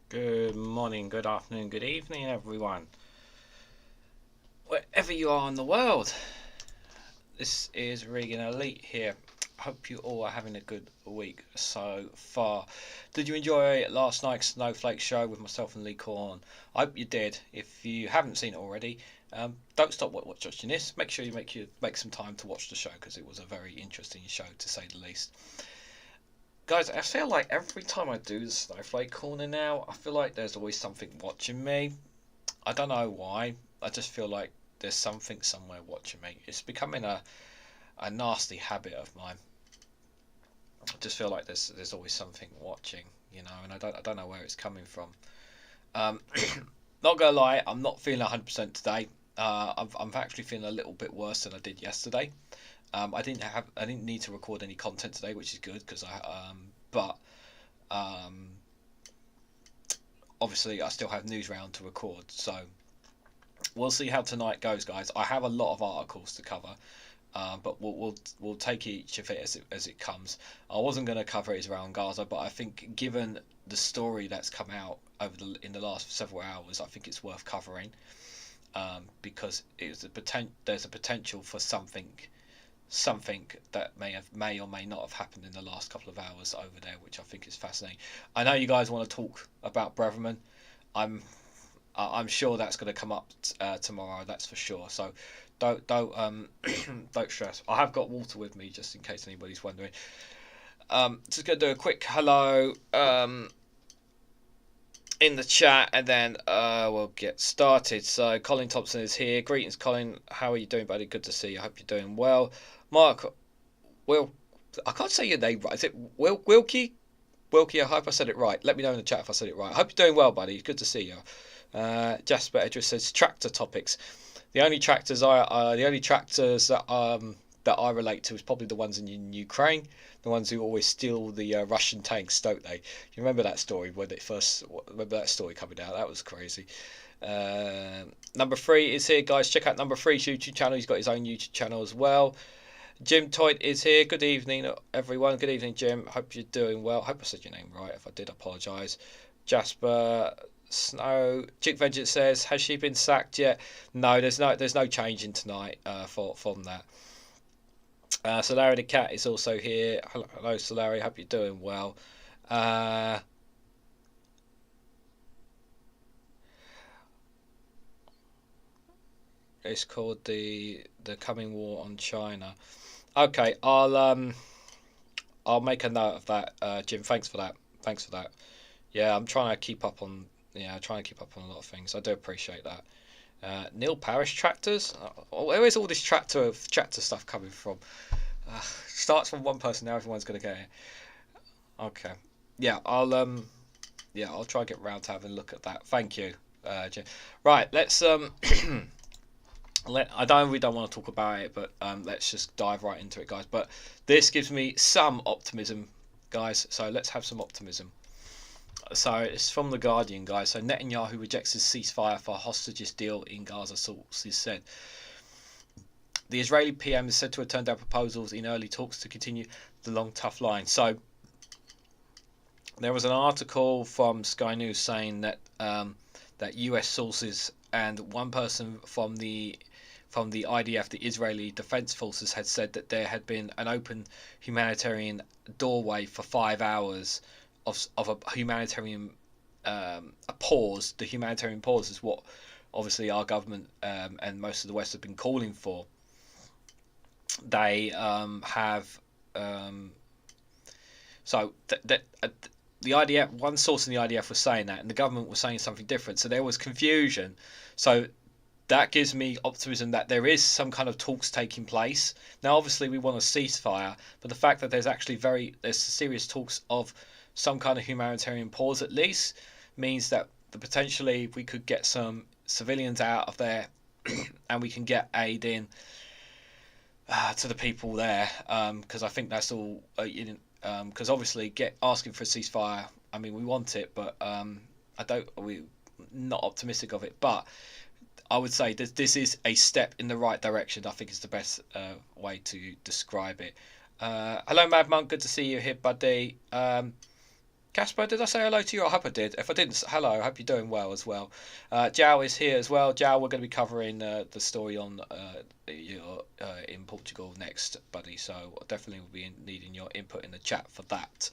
Good morning, good afternoon, good evening, everyone. Wherever you are in the world, this is REGANELITE here. Hope you all are having a good week so far. Did you enjoy last night's Snowflake show with myself and Lee Corn? I hope you did. If you haven't seen it already, don't stop watching this. Make sure you make some time to watch the show because it was a very interesting show to say the least. Guys, I feel like every time I do the Snowflake Corner now, I feel like there's always something watching me. I don't know why. I just feel like there's something somewhere watching me. It's becoming a nasty habit of mine. I just feel like there's always something watching, and I don't know where it's coming from. Um, Not gonna lie, I'm not feeling 100% today. I'm actually feeling a little bit worse than I did yesterday. I didn't need to record any content today, which is good because but um, obviously I still have news round to record, so we'll see how tonight goes, guys. I have a lot of articles to cover, but we'll take each of it as it comes. I wasn't going to cover it around Gaza, but I think given the story that's come out in the last several hours, I think it's worth covering because there's a potential for something that may or may not have happened in the last couple of hours over there, which I think is fascinating. I know you guys want to talk about Braverman. I'm sure that's going to come up tomorrow. That's for sure. So don't don't stress. I have got water with me just in case anybody's wondering. Just going to do a quick hello in the chat, and then we'll get started. So Colin Thompson is here. Greetings, Colin. How are you doing, buddy? Good to see you. I hope you're doing well. Mark, I can't say your name right. Is it Wilkie? Wilkie, I hope I said it right. Let me know in the chat if I said it right. I hope you're doing well, buddy. Good to see you. Jasper Edris says tractor topics. The only tractors that I relate to is probably the ones in Ukraine, the ones who always steal the Russian tanks, don't they? You remember that story when it first? Remember that story coming out? That was crazy. Number 3 is here, guys. Check out Number 3's YouTube channel. He's got his own YouTube channel as well. Jim Toit is here. Good evening, everyone. Good evening, Jim. Hope you're doing well. Hope I said your name right. If I did, I apologise. Jasper Snow Chick Vengeance says, has she been sacked yet? No, there's no changing tonight from that. Solari the cat is also here. Hello, Solari. Hope you're doing well. It's called the coming war on China. Okay, I'll make a note of that, Jim. Thanks for that. Yeah, I'm trying to keep up on a lot of things. I do appreciate that. Neil Parish tractors. Where is all this tractor stuff coming from? Starts from one person. Now everyone's gonna get it. Okay. Yeah, I'll try and get round to having a look at that. Thank you, Jim. Right, let's I don't want to talk about it, but let's just dive right into it, guys. But this gives me some optimism, guys. So let's have some optimism. So it's from The Guardian, guys. So Netanyahu rejects his ceasefire for hostages deal in Gaza, sources said. The Israeli PM is said to have turned down proposals in early talks to continue the long, tough line. So there was an article from Sky News saying that that US sources and one person from the IDF, the Israeli Defense Forces, had said that there had been an open humanitarian doorway for 5 hours of a humanitarian a pause. The humanitarian pause is what obviously our government and most of the West have been calling for. They have so that the IDF, one source in the IDF was saying that, and the government was saying something different. So there was confusion. So that gives me optimism that there is some kind of talks taking place. Now, obviously, we want a ceasefire, but the fact that there's serious talks of some kind of humanitarian pause at least means that potentially we could get some civilians out of there, and we can get aid in to the people there. Because I think that's all. Because obviously, asking for a ceasefire. I mean, we want it, but we're not optimistic of it. But I would say this is a step in the right direction. I think is the best way to describe it. Hello, Mad Monk. Good to see you here, buddy. Casper, did I say hello to you? I hope I did. If I didn't, hello. I hope you're doing well as well. Jao is here as well. Jao, we're going to be covering the story on in Portugal next, buddy. So definitely will be needing your input in the chat for that.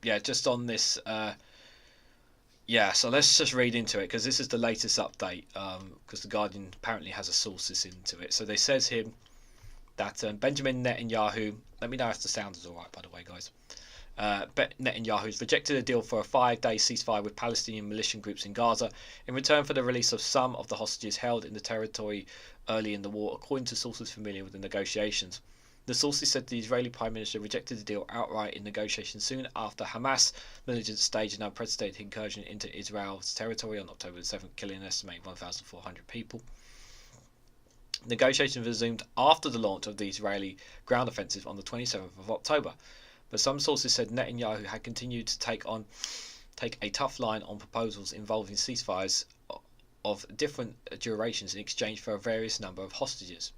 Yeah, just on this. Yeah, so let's just read into it because this is the latest update. Because the Guardian apparently has a sources into it. So they says here that Benjamin Netanyahu. Let me know if the sound is all right, by the way, guys. Netanyahu's rejected a deal for a 5-day ceasefire with Palestinian militia groups in Gaza in return for the release of some of the hostages held in the territory early in the war, according to sources familiar with the negotiations. The sources said the Israeli Prime Minister rejected the deal outright in negotiations soon after Hamas militants staged an unprecedented incursion into Israel's territory on October 7th, killing an estimated 1,400 people. Negotiations resumed after the launch of the Israeli ground offensive on the 27th of October, but some sources said Netanyahu had continued to take a tough line on proposals involving ceasefires of different durations in exchange for a various number of hostages.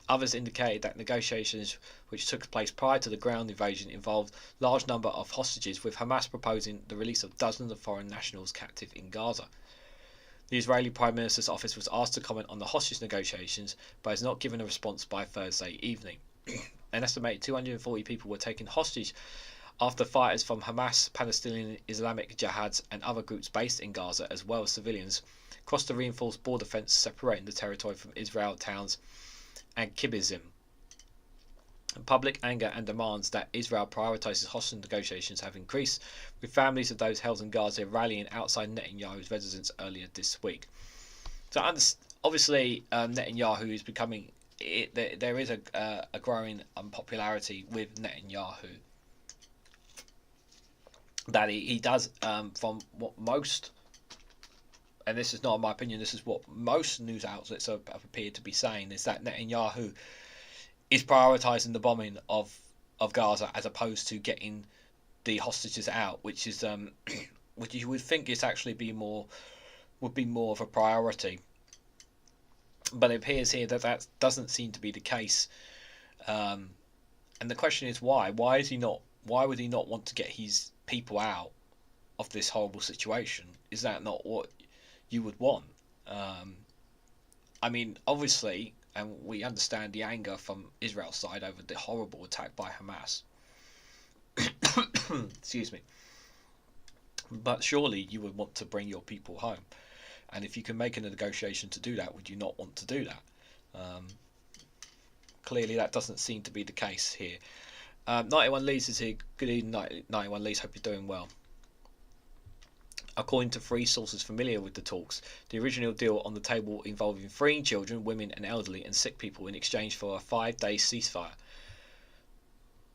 Others indicated that negotiations which took place prior to the ground invasion involved a large number of hostages, with Hamas proposing the release of dozens of foreign nationals captive in Gaza. The Israeli Prime Minister's office was asked to comment on the hostage negotiations, but has not given a response by Thursday evening. An estimated 240 people were taken hostage after fighters from Hamas, Palestinian Islamic Jihad and other groups based in Gaza, as well as civilians, crossed the reinforced border fence separating the territory from Israel towns and Kibbuzim. Public anger and demands that Israel prioritises hostage negotiations have increased, with families of those held in Gaza rallying outside Netanyahu's residence earlier this week. So obviously Netanyahu is becoming, there is a growing unpopularity with Netanyahu. That he does, from what most, and this is not my opinion, this is what most news outlets have appeared to be saying, is that Netanyahu is prioritising the bombing of Gaza as opposed to getting the hostages out, which is which you would think is actually would be more of a priority. But it appears here that doesn't seem to be the case. And the question is why? Why would he not want to get his people out of this horrible situation? Is that not what you would want? I mean, obviously, and we understand the anger from Israel's side over the horrible attack by Hamas. Excuse me. But surely you would want to bring your people home. And if you can make a negotiation to do that, would you not want to do that? Clearly that doesn't seem to be the case here. 91 Lees is here. Good evening, 91 Lees. Hope you're doing well. According to three sources familiar with the talks, the original deal on the table involving freeing children, women and elderly and sick people in exchange for a 5-day ceasefire.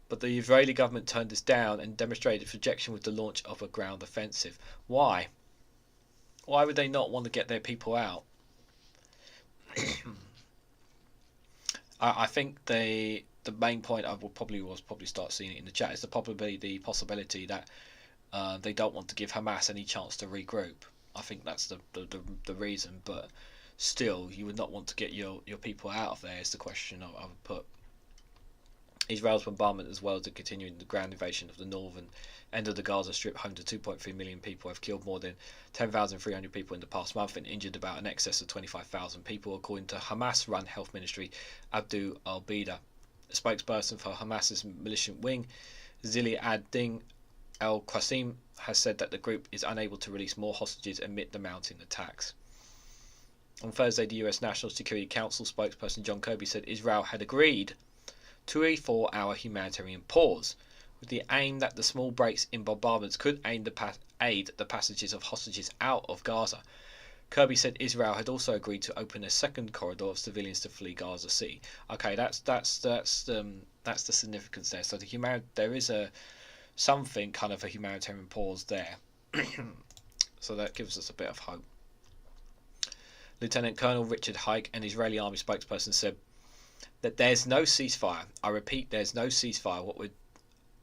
But the Israeli government turned this down and demonstrated its rejection with the launch of a ground offensive. Why? Why would they not want to get their people out? I think the main point I would probably start seeing it in the chat is the possibility that they don't want to give Hamas any chance to regroup. I think that's the reason, but still, you would not want to get your people out of there is the question I would put. Israel's bombardment, as well as the continuing the ground invasion of the northern end of the Gaza Strip, home to 2.3 million people, have killed more than 10,300 people in the past month and injured about an excess of 25,000 people, according to Hamas-run health ministry Abdul Al-Bida. A spokesperson for Hamas's militant wing, Zili ad-Din Al-Qasim, has said that the group is unable to release more hostages amid the mounting attacks. On Thursday, the US National Security Council spokesperson John Kirby said Israel had agreed to a 4-hour humanitarian pause, with the aim that the small breaks in bombardments could aid the passages of hostages out of Gaza. Kirby said Israel had also agreed to open a second corridor of civilians to flee Gaza Sea. Okay, that's the significance there. So there is something kind of a humanitarian pause there. So that gives us a bit of hope. Lieutenant Colonel Richard Hike, an Israeli army spokesperson, said that there's no ceasefire. I repeat, there's no ceasefire.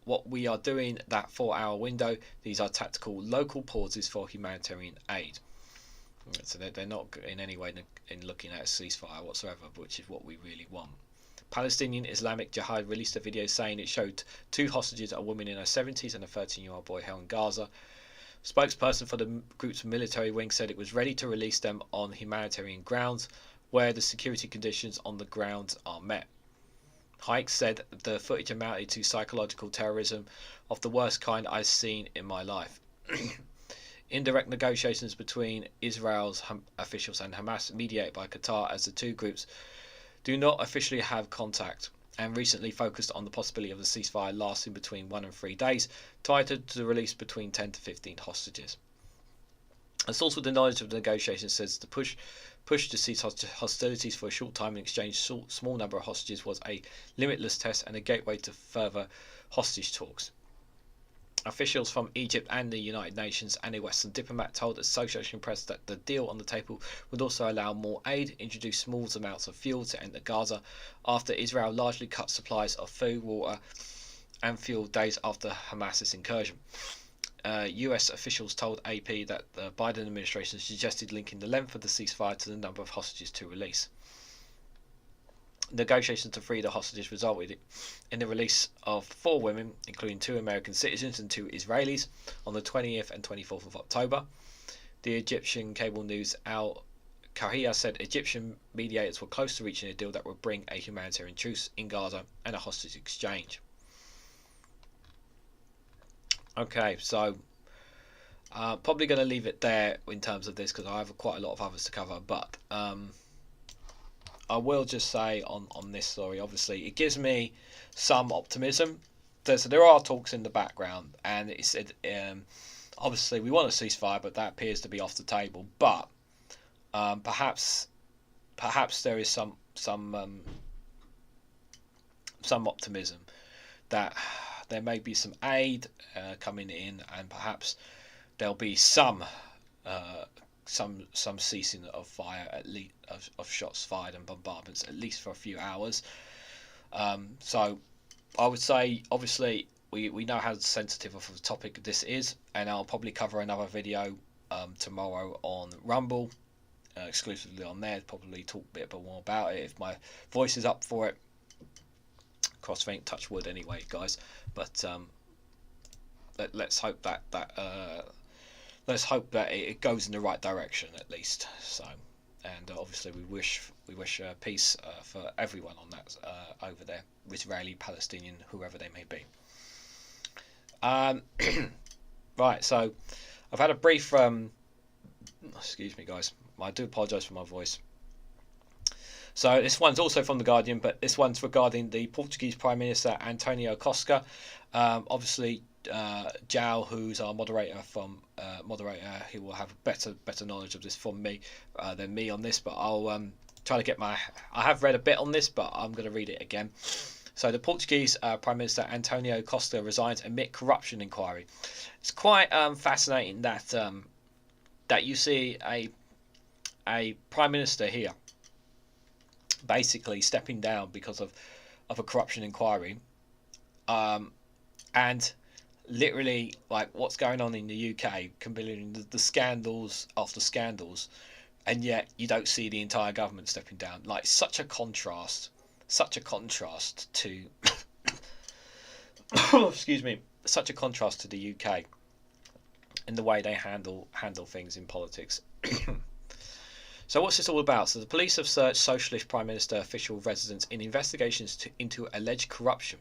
What we are doing, that 4-hour window, these are tactical local pauses for humanitarian aid. So they're not in any way in looking at a ceasefire whatsoever, which is what we really want. Palestinian Islamic Jihad released a video saying it showed 2 hostages, a woman in her 70s and a 13-year-old boy held in Gaza. Spokesperson for the group's military wing said it was ready to release them on humanitarian grounds, where the security conditions on the ground are met. Hike said the footage amounted to psychological terrorism of the worst kind I've seen in my life. Indirect negotiations between Israel's officials and Hamas, mediated by Qatar, as the 2 groups do not officially have contact, and recently focused on the possibility of a ceasefire lasting between 1 and 3 days, tied to the release between 10 to 15 hostages. A source with the knowledge of the negotiations says the push to cease hostilities for a short time and exchange small number of hostages was a limitless test and a gateway to further hostage talks. Officials from Egypt and the United Nations and a Western diplomat told the Associated Press that the deal on the table would also allow more aid, introduce small amounts of fuel to enter Gaza after Israel largely cut supplies of food, water and fuel days after Hamas's incursion. US officials told AP that the Biden administration suggested linking the length of the ceasefire to the number of hostages to release. Negotiations to free the hostages resulted in the release of 4 women, including 2 American citizens and 2 Israelis, on the 20th and 24th of October. The Egyptian cable news Al Kahia said Egyptian mediators were close to reaching a deal that would bring a humanitarian truce in Gaza and a hostage exchange. Okay, so probably going to leave it there in terms of this because I have quite a lot of others to cover, but I will just say on this story, obviously it gives me some optimism. There are talks in the background, and it said obviously we want a ceasefire, but that appears to be off the table. But perhaps there is some optimism that there may be some aid coming in, and perhaps there'll be some ceasing of fire, at least of shots fired and bombardments, at least for a few hours. So I would say, obviously, we know how sensitive of a topic this is, and I'll probably cover another video tomorrow on Rumble, exclusively on there. Probably talk a bit more about it if my voice is up for it. Crossfink, touch wood anyway, guys. But let's hope that it goes in the right direction at least. So, and obviously we wish peace for everyone on that over there, Israeli, Palestinian, whoever they may be. Right, so I've had a brief. Excuse me, guys. I do apologise for my voice. So this one's also from The Guardian, but this one's regarding the Portuguese Prime Minister António Costa. Obviously, Jao, who's our moderator, he will have better knowledge of this from me than me on this. But I'll try to get I have read a bit on this, but I'm going to read it again. So the Portuguese Prime Minister António Costa resigns amid corruption inquiry. It's quite fascinating that you see a Prime Minister here basically stepping down because of a corruption inquiry, and literally, like, what's going on in the UK, comparing the scandals after scandals, and yet you don't see the entire government stepping down. Like, such a contrast to excuse me, such a contrast to the UK in the way they handle things in politics. So what's this all about? So the police have searched Socialist Prime Minister official residence in investigations into alleged corruption.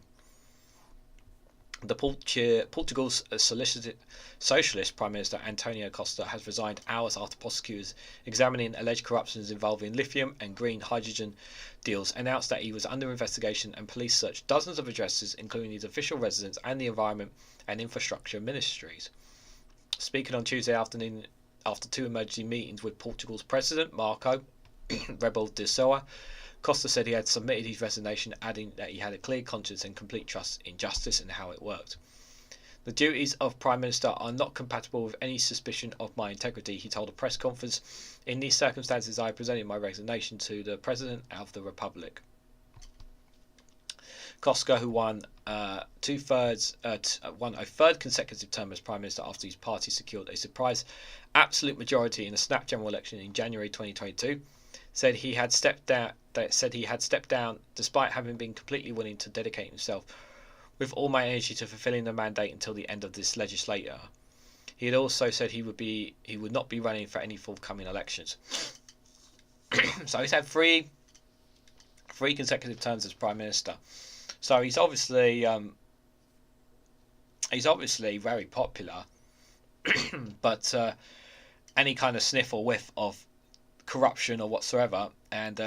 The Portugal's Socialist Prime Minister António Costa has resigned hours after prosecutors examining alleged corruptions involving lithium and green hydrogen deals announced that he was under investigation, and police searched dozens of addresses, including his official residence and the Environment and Infrastructure Ministries. Speaking on Tuesday afternoon after 2 emergency meetings with Portugal's President, Marco Rebelo de Sousa, Costa said he had submitted his resignation, adding that he had a clear conscience and complete trust in justice and how it worked. The duties of Prime Minister are not compatible with any suspicion of my integrity, he told a press conference. In these circumstances, I presented my resignation to the President of the Republic. Costa, who won a third consecutive term as Prime Minister after his party secured a surprise absolute majority in a snap general election in January 2022, said he had stepped said he had stepped down despite having been completely willing to dedicate himself with all my energy to fulfilling the mandate until the end of this legislature. He had also said he would not be running for any forthcoming elections. So he's had three consecutive terms as Prime Minister. So he's obviously very popular, but any kind of sniff or whiff of corruption or whatsoever, and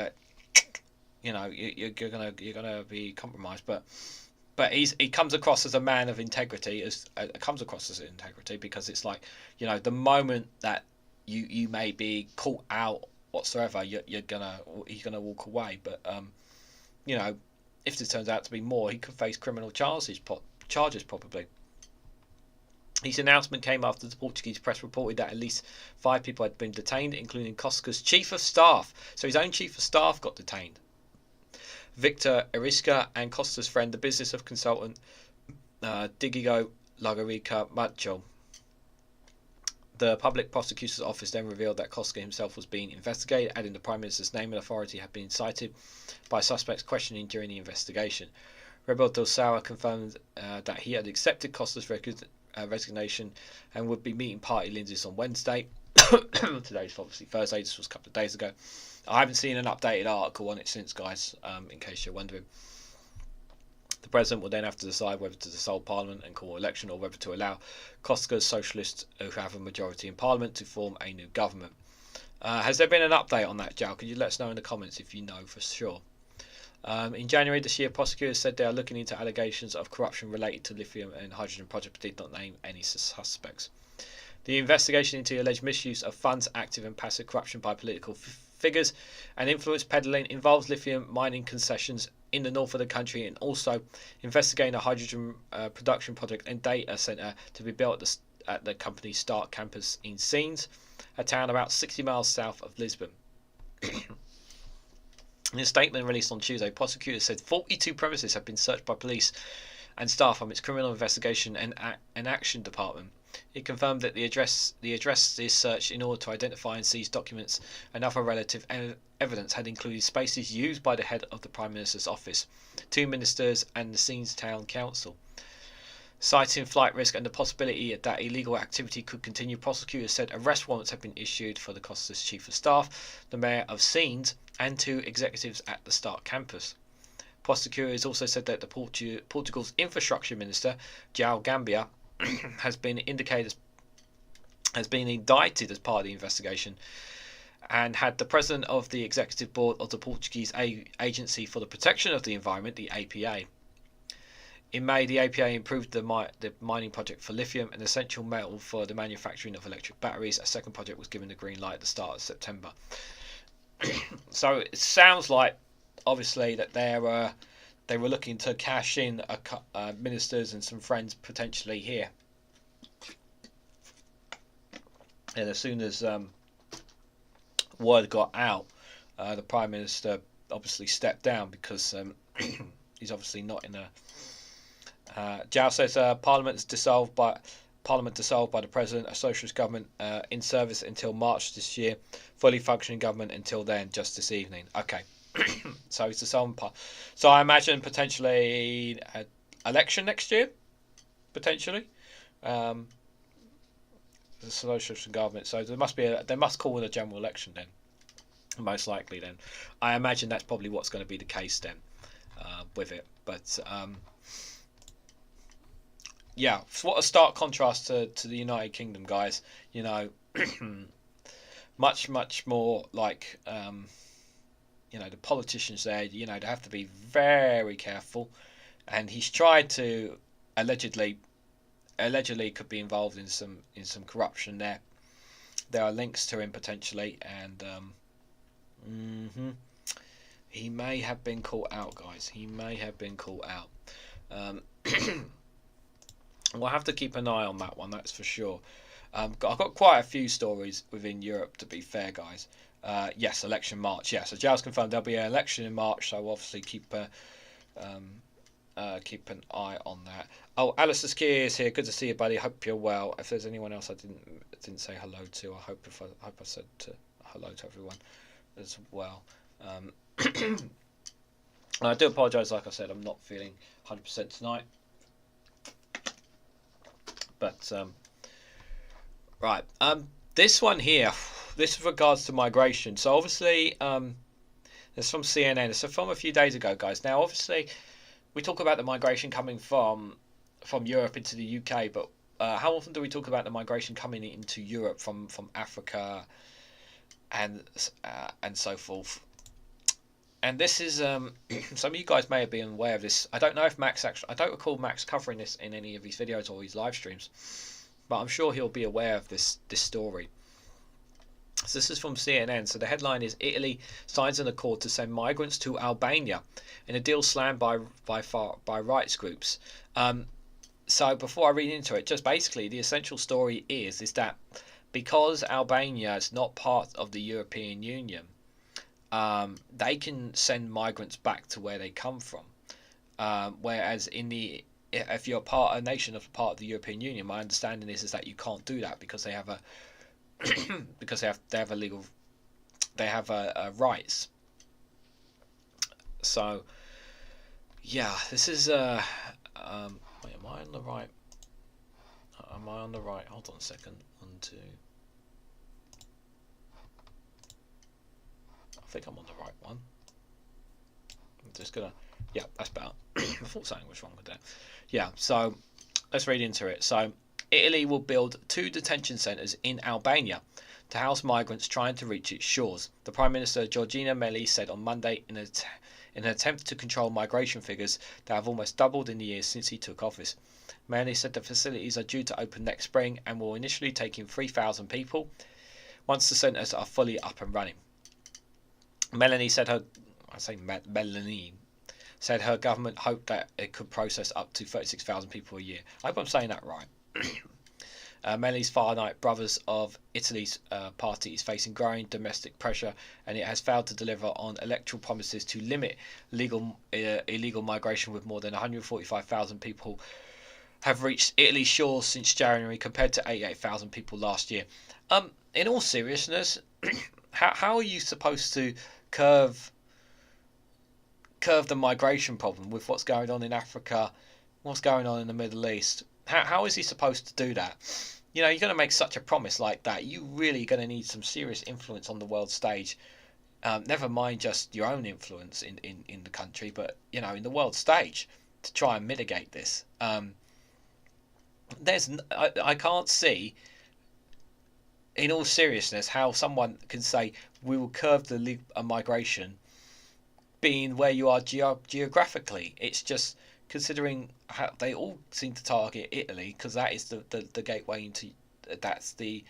you're gonna be compromised. But he comes across as a man of integrity, because it's like, the moment that you may be caught out whatsoever, he's gonna walk away. But if this turns out to be more, he could face criminal charges probably. His announcement came after the Portuguese press reported that at least 5 people had been detained, including Costa's chief of staff. So his own chief of staff got detained. Victor Erisca and Costa's friend, the business of consultant Diego Lagarica Macho. The public prosecutor's office then revealed that Costa himself was being investigated, adding the Prime Minister's name and authority had been cited by suspects questioning during the investigation. Rebel del Sara confirmed that he had accepted Costa's resignation and would be meeting party leaders on Wednesday. Today's obviously Thursday, this was a couple of days ago. I haven't seen an updated article on it since, guys, in case you're wondering. The President will then have to decide whether to dissolve Parliament and call an election, or whether to allow Costa's socialists, who have a majority in Parliament, to form a new government. Has there been an update on that, Jal? Could you let us know in the comments if you know for sure? In January this year, prosecutors said they are looking into allegations of corruption related to lithium and hydrogen projects, but did not name any suspects. The investigation into alleged misuse of funds, active and passive corruption by political figures, and influence peddling involves lithium mining concessions in the north of the country, and also investigating a hydrogen production project and data centre to be built at the company's Start campus in Sines, a town about 60 miles south of Lisbon. In a statement released on Tuesday, prosecutors said 42 premises have been searched by police and staff from its criminal investigation and action department. It confirmed that the address is searched in order to identify and seize documents and other relative evidence had included spaces used by the head of the Prime Minister's office, 2 ministers and the Sines Town Council. Citing flight risk and the possibility that illegal activity could continue, prosecutors said arrest warrants have been issued for the Costa's chief of staff, the mayor of Sines, and 2 executives at the Start campus. Prosecutors also said that Portugal's infrastructure minister, João Gambia, has been indicted has been indicted as part of the investigation, and had the president of the executive board of the Portuguese Agency for the Protection of the Environment, the APA. In May, the APA improved the mining project for lithium, an essential metal for the manufacturing of electric batteries. A second project was given the green light at the start of September. So it sounds like, obviously, that they were looking to cash in ministers and some friends potentially here. And as soon as word got out, the Prime Minister obviously stepped down because he's obviously not in a... João says Parliament dissolved by the President, a socialist government in service until March this year, fully functioning government until then, just this evening. Okay. So it's dissolved. So I imagine potentially an election next year, potentially. The socialist government. So they must call in a general election then, most likely. Then I imagine that's probably what's going to be the case then with it. But yeah, what a stark contrast to the United Kingdom, guys. Much more like. The politicians there, they have to be very careful, and he's tried to allegedly could be involved in some corruption there. There are links to him potentially, and he may have been caught out, guys. He may have been caught out. We'll have to keep an eye on that one, that's for sure. I've got quite a few stories within Europe, to be fair, guys. Yes, election March. Yeah, so João's confirmed there'll be an election in March, so we'll obviously keep an eye on that. Oh, Alistair Skier is here. Good to see you, buddy. Hope you're well. If there's anyone else I didn't say hello to, I hope I said hello to everyone as well. I do apologise, like I said, I'm not feeling 100% tonight. But, right, this one here, this is regards to migration. So obviously, it's from CNN. It's from a few days ago, guys. Now, obviously, we talk about the migration coming from Europe into the UK, but how often do we talk about the migration coming into Europe from Africa and so forth? And this is some of you guys may have been aware of this. I don't know if Max I don't recall Max covering this in any of his videos or his live streams, but I'm sure he'll be aware of this story. So this is from CNN. So the headline is: Italy signs an accord to send migrants to Albania in a deal slammed by rights groups. So before I read into it, just basically the essential story is that because Albania is not part of the European Union, they can send migrants back to where they come from. Whereas if you're a nation of part of the European Union, my understanding is that you can't do that because they have a rights. So yeah, this is wait, am I on the right? Am I on the right? Hold on a second. 1, 2. I think I'm on the right one. I'm just gonna, yeah, that's better. I thought something was wrong with that. Yeah, so let's read into it. So Italy will build 2 detention centres in Albania to house migrants trying to reach its shores. The Prime Minister Giorgia Meloni said on Monday in an attempt to control migration figures that have almost doubled in the years since he took office. Meloni said the facilities are due to open next spring and will initially take in 3,000 people once the centres are fully up and running. Meloni said her government hoped that it could process up to 36,000 people a year. I hope I'm saying that right. Meloni's far-right Brothers of Italy's party is facing growing domestic pressure, and it has failed to deliver on electoral promises to limit illegal migration, with more than 145,000 people have reached Italy's shores since January, compared to 88,000 people last year. In all seriousness, how are you supposed to curve the migration problem with what's going on in Africa, what's going on in the Middle East? How is he supposed to do that? You know, you're going to make such a promise like that, you really going to need some serious influence on the world stage. Never mind just your own influence in the country, but, you know, in the world stage, to try and mitigate this. I can't see, in all seriousness, how someone can say we will curb the migration being where you are geographically. It's just, considering how they all seem to target Italy, because that is the gateway into, that's the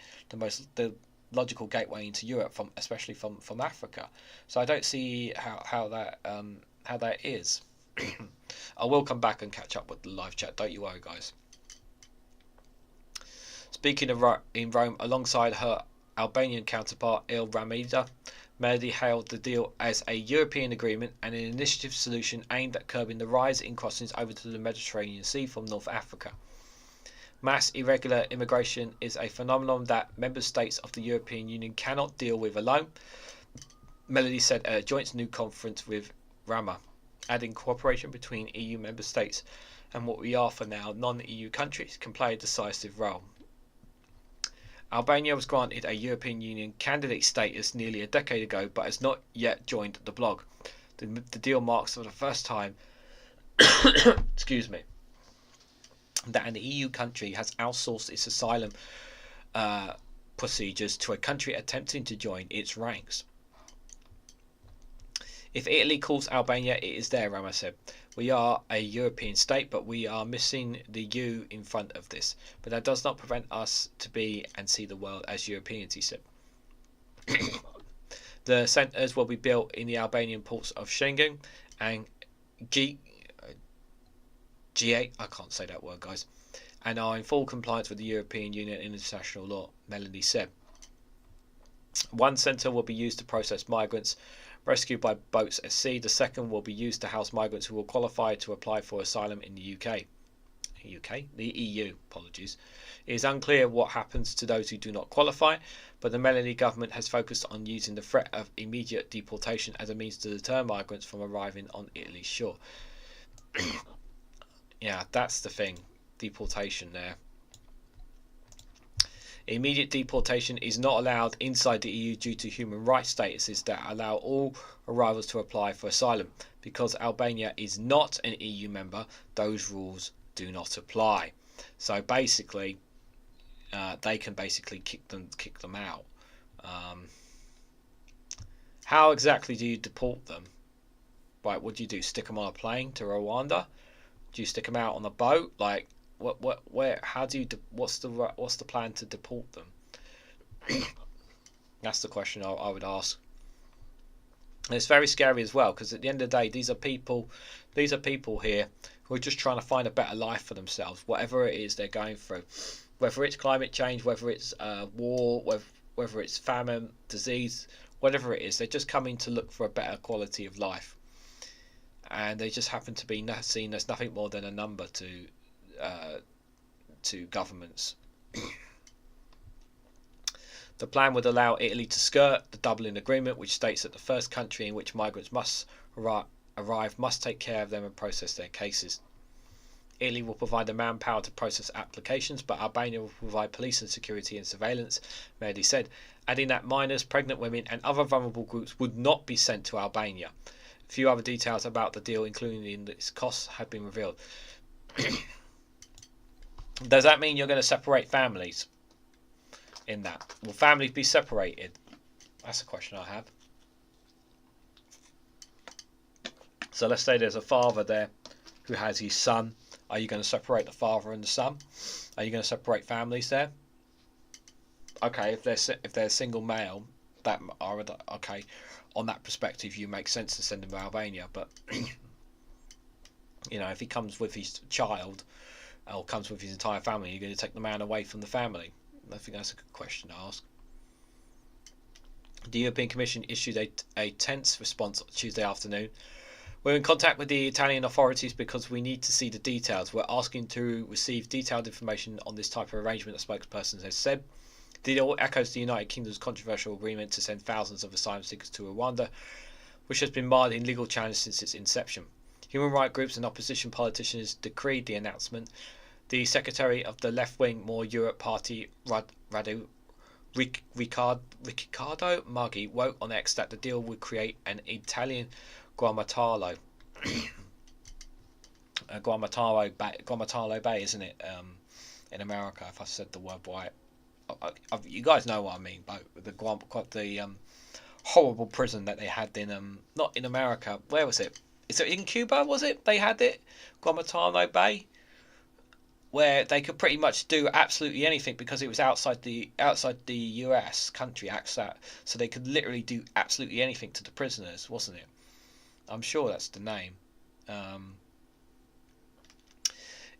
logical gateway into Europe, especially from Africa. So I don't see how that is. I will come back and catch up with the live chat, don't you worry, guys. Speaking in Rome alongside her Albanian counterpart Il Ramida, Meloni hailed the deal as a European agreement and an initiative solution aimed at curbing the rise in crossings over to the Mediterranean Sea from North Africa. Mass irregular immigration is a phenomenon that member states of the European Union cannot deal with alone, Meloni said at a joint news conference with Rama, adding cooperation between EU member states and what we are for now non-EU countries can play a decisive role. Albania was granted a European Union candidate status nearly a decade ago, but has not yet joined the bloc. The deal marks for the first time excuse me, that an EU country has outsourced its asylum procedures to a country attempting to join its ranks. If Italy calls Albania, it is there, Rama said. We are a European state, but we are missing the U in front of this. But that does not prevent us to be and see the world as Europeans, he said. The centres will be built in the Albanian ports of Schengen and G8, I can't say that word, guys, and are in full compliance with the European Union and international law, Meloni said. One centre will be used to process migrants rescued by boats at sea. The second will be used to house migrants who will qualify to apply for asylum in the UK. the EU, apologies. It is unclear what happens to those who do not qualify, but the Meloni government has focused on using the threat of immediate deportation as a means to deter migrants from arriving on Italy's shore. Yeah, that's the thing. Deportation there. Immediate deportation is not allowed inside the EU due to human rights statuses that allow all arrivals to apply for asylum. Because Albania is not an EU member, those rules do not apply. So basically, they can basically kick them out. How exactly do you deport them? Right, what do you do? Stick them on a plane to Rwanda? Do you stick them out on a boat? Like, where? How do you? What's the plan to deport them? That's the question I would ask. And it's very scary as well, because at the end of the day, these are people here who are just trying to find a better life for themselves, whatever it is they're going through, whether it's climate change, whether it's war, whether it's famine, disease, whatever it is. They're just coming to look for a better quality of life, and they just happen to be seen as nothing more than a number to governments. The plan would allow Italy to skirt the Dublin Agreement, which states that the first country in which migrants must arrive must take care of them and process their cases. Italy will provide the manpower to process applications, but Albania will provide police and security and surveillance, Mehdi said, adding that minors, pregnant women and other vulnerable groups would not be sent to Albania. A few other details about the deal, including its costs, have been revealed. Does that mean you're going to separate families in that? Will families be separated? That's a question I have. So let's say there's a father there who has his son. Are you going to separate the father and the son? Are you going to separate families there? Okay, if they're single male, that are okay. On that perspective, you make sense to send him to Albania. But you know, if he comes with his child or comes with his entire family, you're going to take the man away from the family. I think that's a good question to ask. The European Commission issued a tense response Tuesday afternoon. We're in contact with the Italian authorities because we need to see the details. We're asking to receive detailed information on this type of arrangement, a spokesperson has said. The deal echoes the United Kingdom's controversial agreement to send thousands of asylum seekers to Rwanda, which has been mired in legal challenge since its inception. Human rights groups and opposition politicians decreed the announcement. The secretary of the left-wing More Europe party, Riccardo Maggi, wrote on X that the deal would create an Italian Guarmatalo Bay, isn't it? In America, if I said the word right. You guys know what I mean, but the horrible prison that they had in not in America. Where was it? Is it in Cuba? Was it? They had it, Guarmatalo Bay, where they could pretty much do absolutely anything because it was outside the US country, so they could literally do absolutely anything to the prisoners, wasn't it? I'm sure that's the name.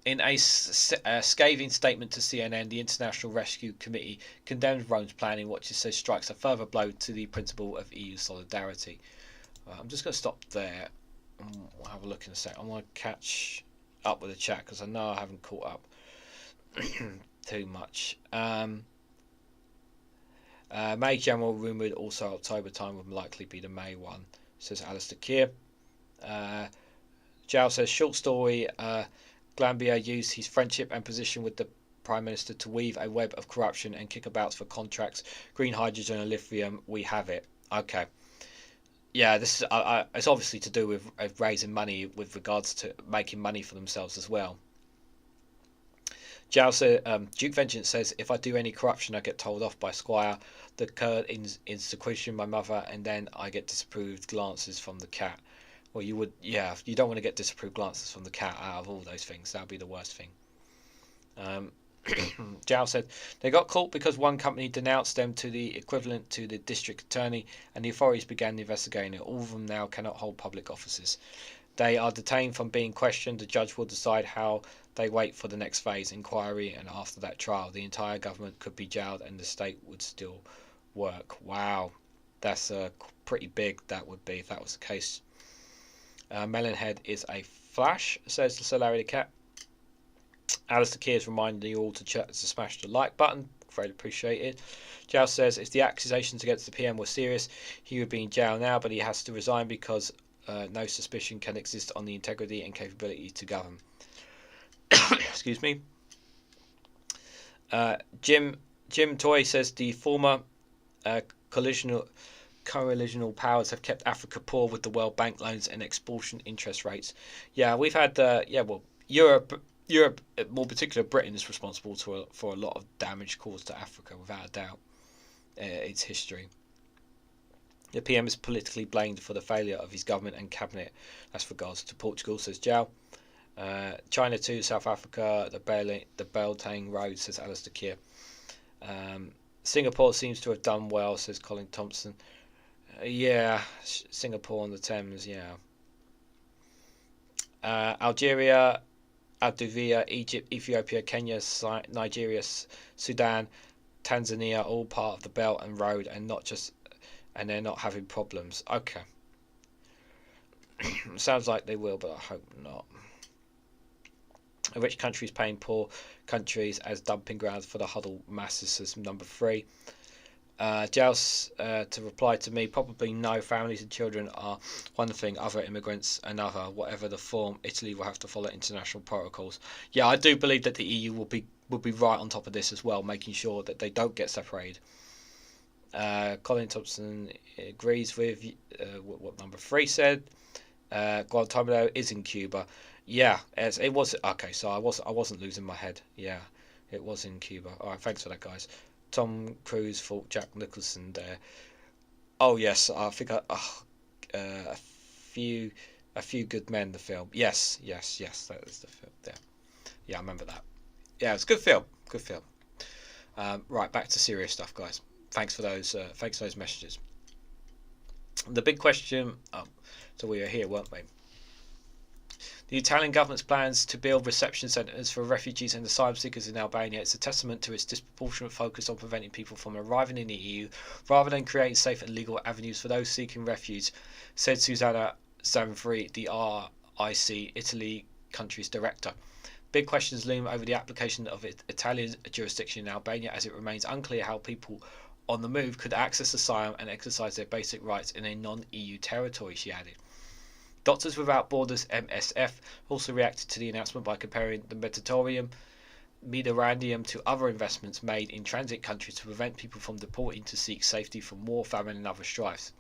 In a scathing statement to CNN, the International Rescue Committee condemned Rome's plan in what it says strikes a further blow to the principle of EU solidarity. I'm just going to stop there. We'll have a look in a sec. I want to catch up with the chat because I know I haven't caught up too much. May General rumoured also October time would likely be the May one, says Alistair Keir. Jao says short story. Glanbia used his friendship and position with the Prime Minister to weave a web of corruption and kickabouts for contracts, green hydrogen and lithium. We have it. Okay. Yeah, this is it's obviously to do with raising money with regards to making money for themselves as well. Jao said, Duke Vengeance says, if I do any corruption, I get told off by Squire. The Kurd is to question my mother, and then I get disapproved glances from the cat. Well, you would, yeah, you don't want to get disapproved glances from the cat out of all those things. That would be the worst thing. Jao said, they got caught because one company denounced them to the equivalent to the district attorney, and the authorities began investigating it. All of them now cannot hold public offices. They are detained from being questioned. The judge will decide how they wait for the next phase, inquiry, and after that trial. The entire government could be jailed and the state would still work. Wow. That's pretty big, that would be, if that was the case. Melonhead is a flash, says the Larry the Cat. Alistair Keir is reminding you all to smash the like button. Very appreciated. Jow says if the accusations against the PM were serious, he would be in jail now, but he has to resign because no suspicion can exist on the integrity and capability to govern. Excuse me. Jim Toy says the former coalitional powers have kept Africa poor with the World Bank loans and extortion interest rates. Yeah, we've had Europe, more particular Britain, is responsible for a lot of damage caused to Africa, without a doubt. Its history. The PM is politically blamed for the failure of his government and cabinet. That's regards to Portugal, says Jow. China too, South Africa, the Beltane Road, says Alistair Keir. Singapore seems to have done well, says Colin Thompson. Singapore on the Thames, yeah. Algeria, Alduvia, Egypt, Ethiopia, Kenya, Nigeria, Sudan, Tanzania, all part of the Belt and Road, and they're not having problems. Okay. Sounds like they will, but I hope not. Rich countries paying poor countries as dumping grounds for the huddle masses, says number 3. Jows, to reply to me, probably no. Families and children are one thing, other immigrants another. Whatever the form, Italy will have to follow international protocols. Yeah, I do believe that the EU will be right on top of this as well, making sure that they don't get separated. Colin Thompson agrees with what number 3 said. Guantanamo is in Cuba. Yeah, it was okay. So I wasn't losing my head. Yeah, it was in Cuba. All right, thanks for that, guys. Tom Cruise fought Jack Nicholson there. Oh yes, I think a few good men. The film. Yes. That is the film. Yeah, I remember that. Yeah, it's a good film. Good film. Right, back to serious stuff, guys. Thanks for those messages. The big question. So we were here, weren't we? The Italian government's plans to build reception centres for refugees and asylum seekers in Albania is a testament to its disproportionate focus on preventing people from arriving in the EU rather than creating safe and legal avenues for those seeking refuge, said Susanna Zanfri, the RIC Italy country's director. Big questions loom over the application of Italian jurisdiction in Albania, as it remains unclear how people on the move could access asylum and exercise their basic rights in a non-EU territory, she added. Doctors Without Borders (MSF) also reacted to the announcement by comparing the Mediterranean to other investments made in transit countries to prevent people from deporting to seek safety from war, famine and other strifes.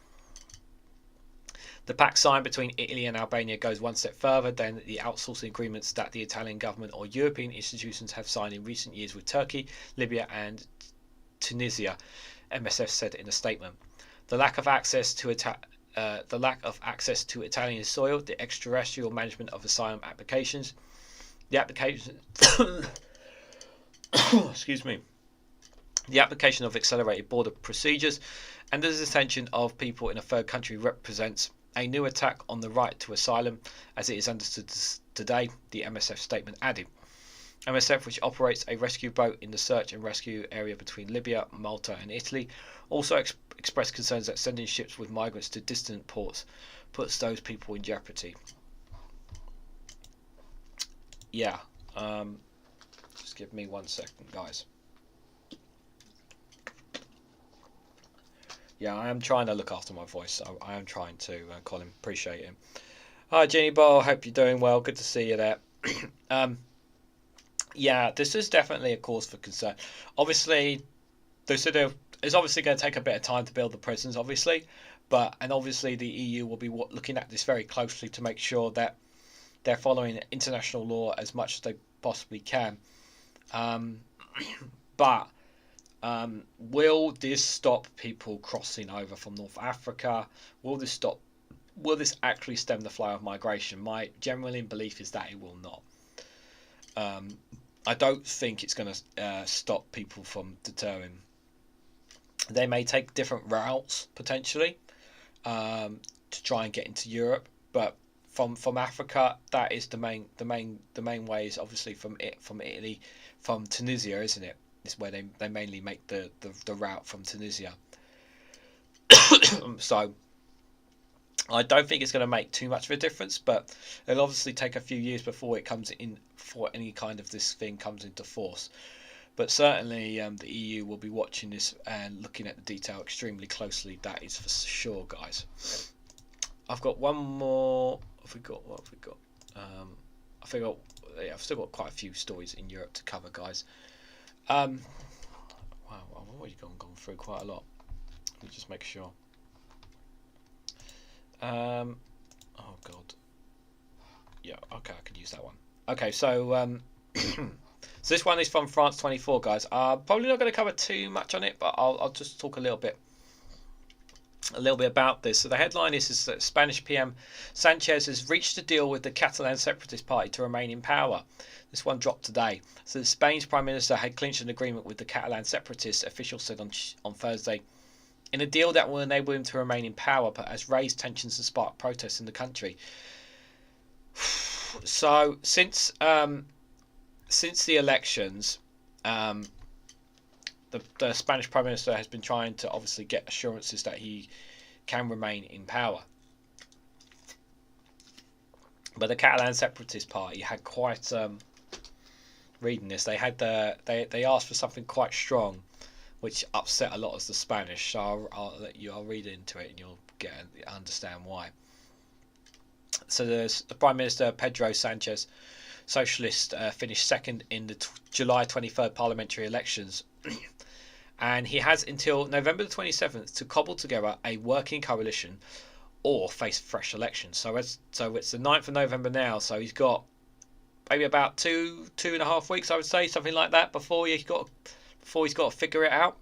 The pact signed between Italy and Albania goes one step further than the outsourcing agreements that the Italian government or European institutions have signed in recent years with Turkey, Libya and Tunisia, MSF said in a statement. The lack of access to Italian soil, the extraterritorial management of asylum applications, the application the application of accelerated border procedures, and the detention of people in a third country represents a new attack on the right to asylum, as it is understood today, the MSF statement added. MSF, which operates a rescue boat in the search and rescue area between Libya, Malta and Italy, also expressed concerns that sending ships with migrants to distant ports puts those people in jeopardy. Yeah, just give me 1 second, guys. Yeah, I am trying to look after my voice. I am trying to, Colin. Appreciate it. Hi, Jenny Ball. Hope you're doing well. Good to see you there. Yeah, this is definitely a cause for concern. Obviously, it's obviously going to take a bit of time to build the prisons, obviously. And obviously the EU will be looking at this very closely to make sure that they're following international law as much as they possibly can. But will this stop people crossing over from North Africa? Will this actually stem the flow of migration? My general belief is that it will not. I don't think it's going to stop people from deterring. They may take different routes potentially to try and get into Europe, but from Africa, that is the main way is obviously from Italy, from Tunisia, isn't it? It's where they mainly make the route from Tunisia. So I don't think it's going to make too much of a difference, but it'll obviously take a few years before it comes in, before any kind of this thing comes into force. But certainly the EU will be watching this and looking at the detail extremely closely. That is for sure, guys. I've got one more. Have we got what have we got? I think I've still got quite a few stories in Europe to cover, guys. Wow, I've already gone through quite a lot. Let me just make sure. Oh god. Yeah, okay, I could use that one. Okay, so so this one is from France 24, guys. I'm probably not going to cover too much on it, but I'll just talk a little bit about this. So the headline is that Spanish PM Sanchez has reached a deal with the Catalan separatist party to remain in power. This one dropped today. So Spain's Prime Minister had clinched an agreement with the Catalan separatists, officials said on Thursday, in a deal that will enable him to remain in power, but has raised tensions and sparked protests in the country. So since the elections, the Spanish Prime Minister has been trying to obviously get assurances that he can remain in power. But the Catalan Separatist Party had quite reading this. They had they asked for something quite strong, which upset a lot of the Spanish. So I'll read into it and you'll understand why. So the Prime Minister Pedro Sanchez, socialist, finished second in the July 23rd parliamentary elections, and he has until November the 27th to cobble together a working coalition or face fresh elections. So it's the 9th of November now. So he's got maybe about two and a half weeks, I would say, something like that, before he's got to figure it out.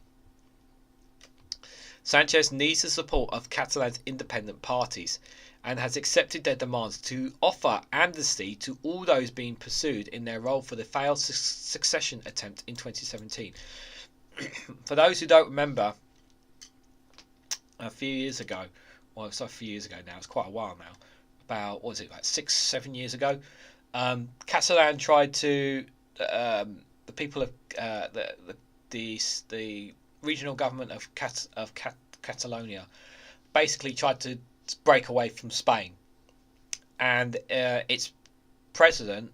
Sanchez needs the support of Catalan's independent parties and has accepted their demands to offer amnesty to all those being pursued in their role for the failed succession attempt in 2017. For those who don't remember, a few years ago, well, it's not a few years ago now, it's quite a while now, about, what was it, like 6-7 years ago, Catalan tried to, the people of the regional government of Catalonia basically tried to break away from Spain, and its president,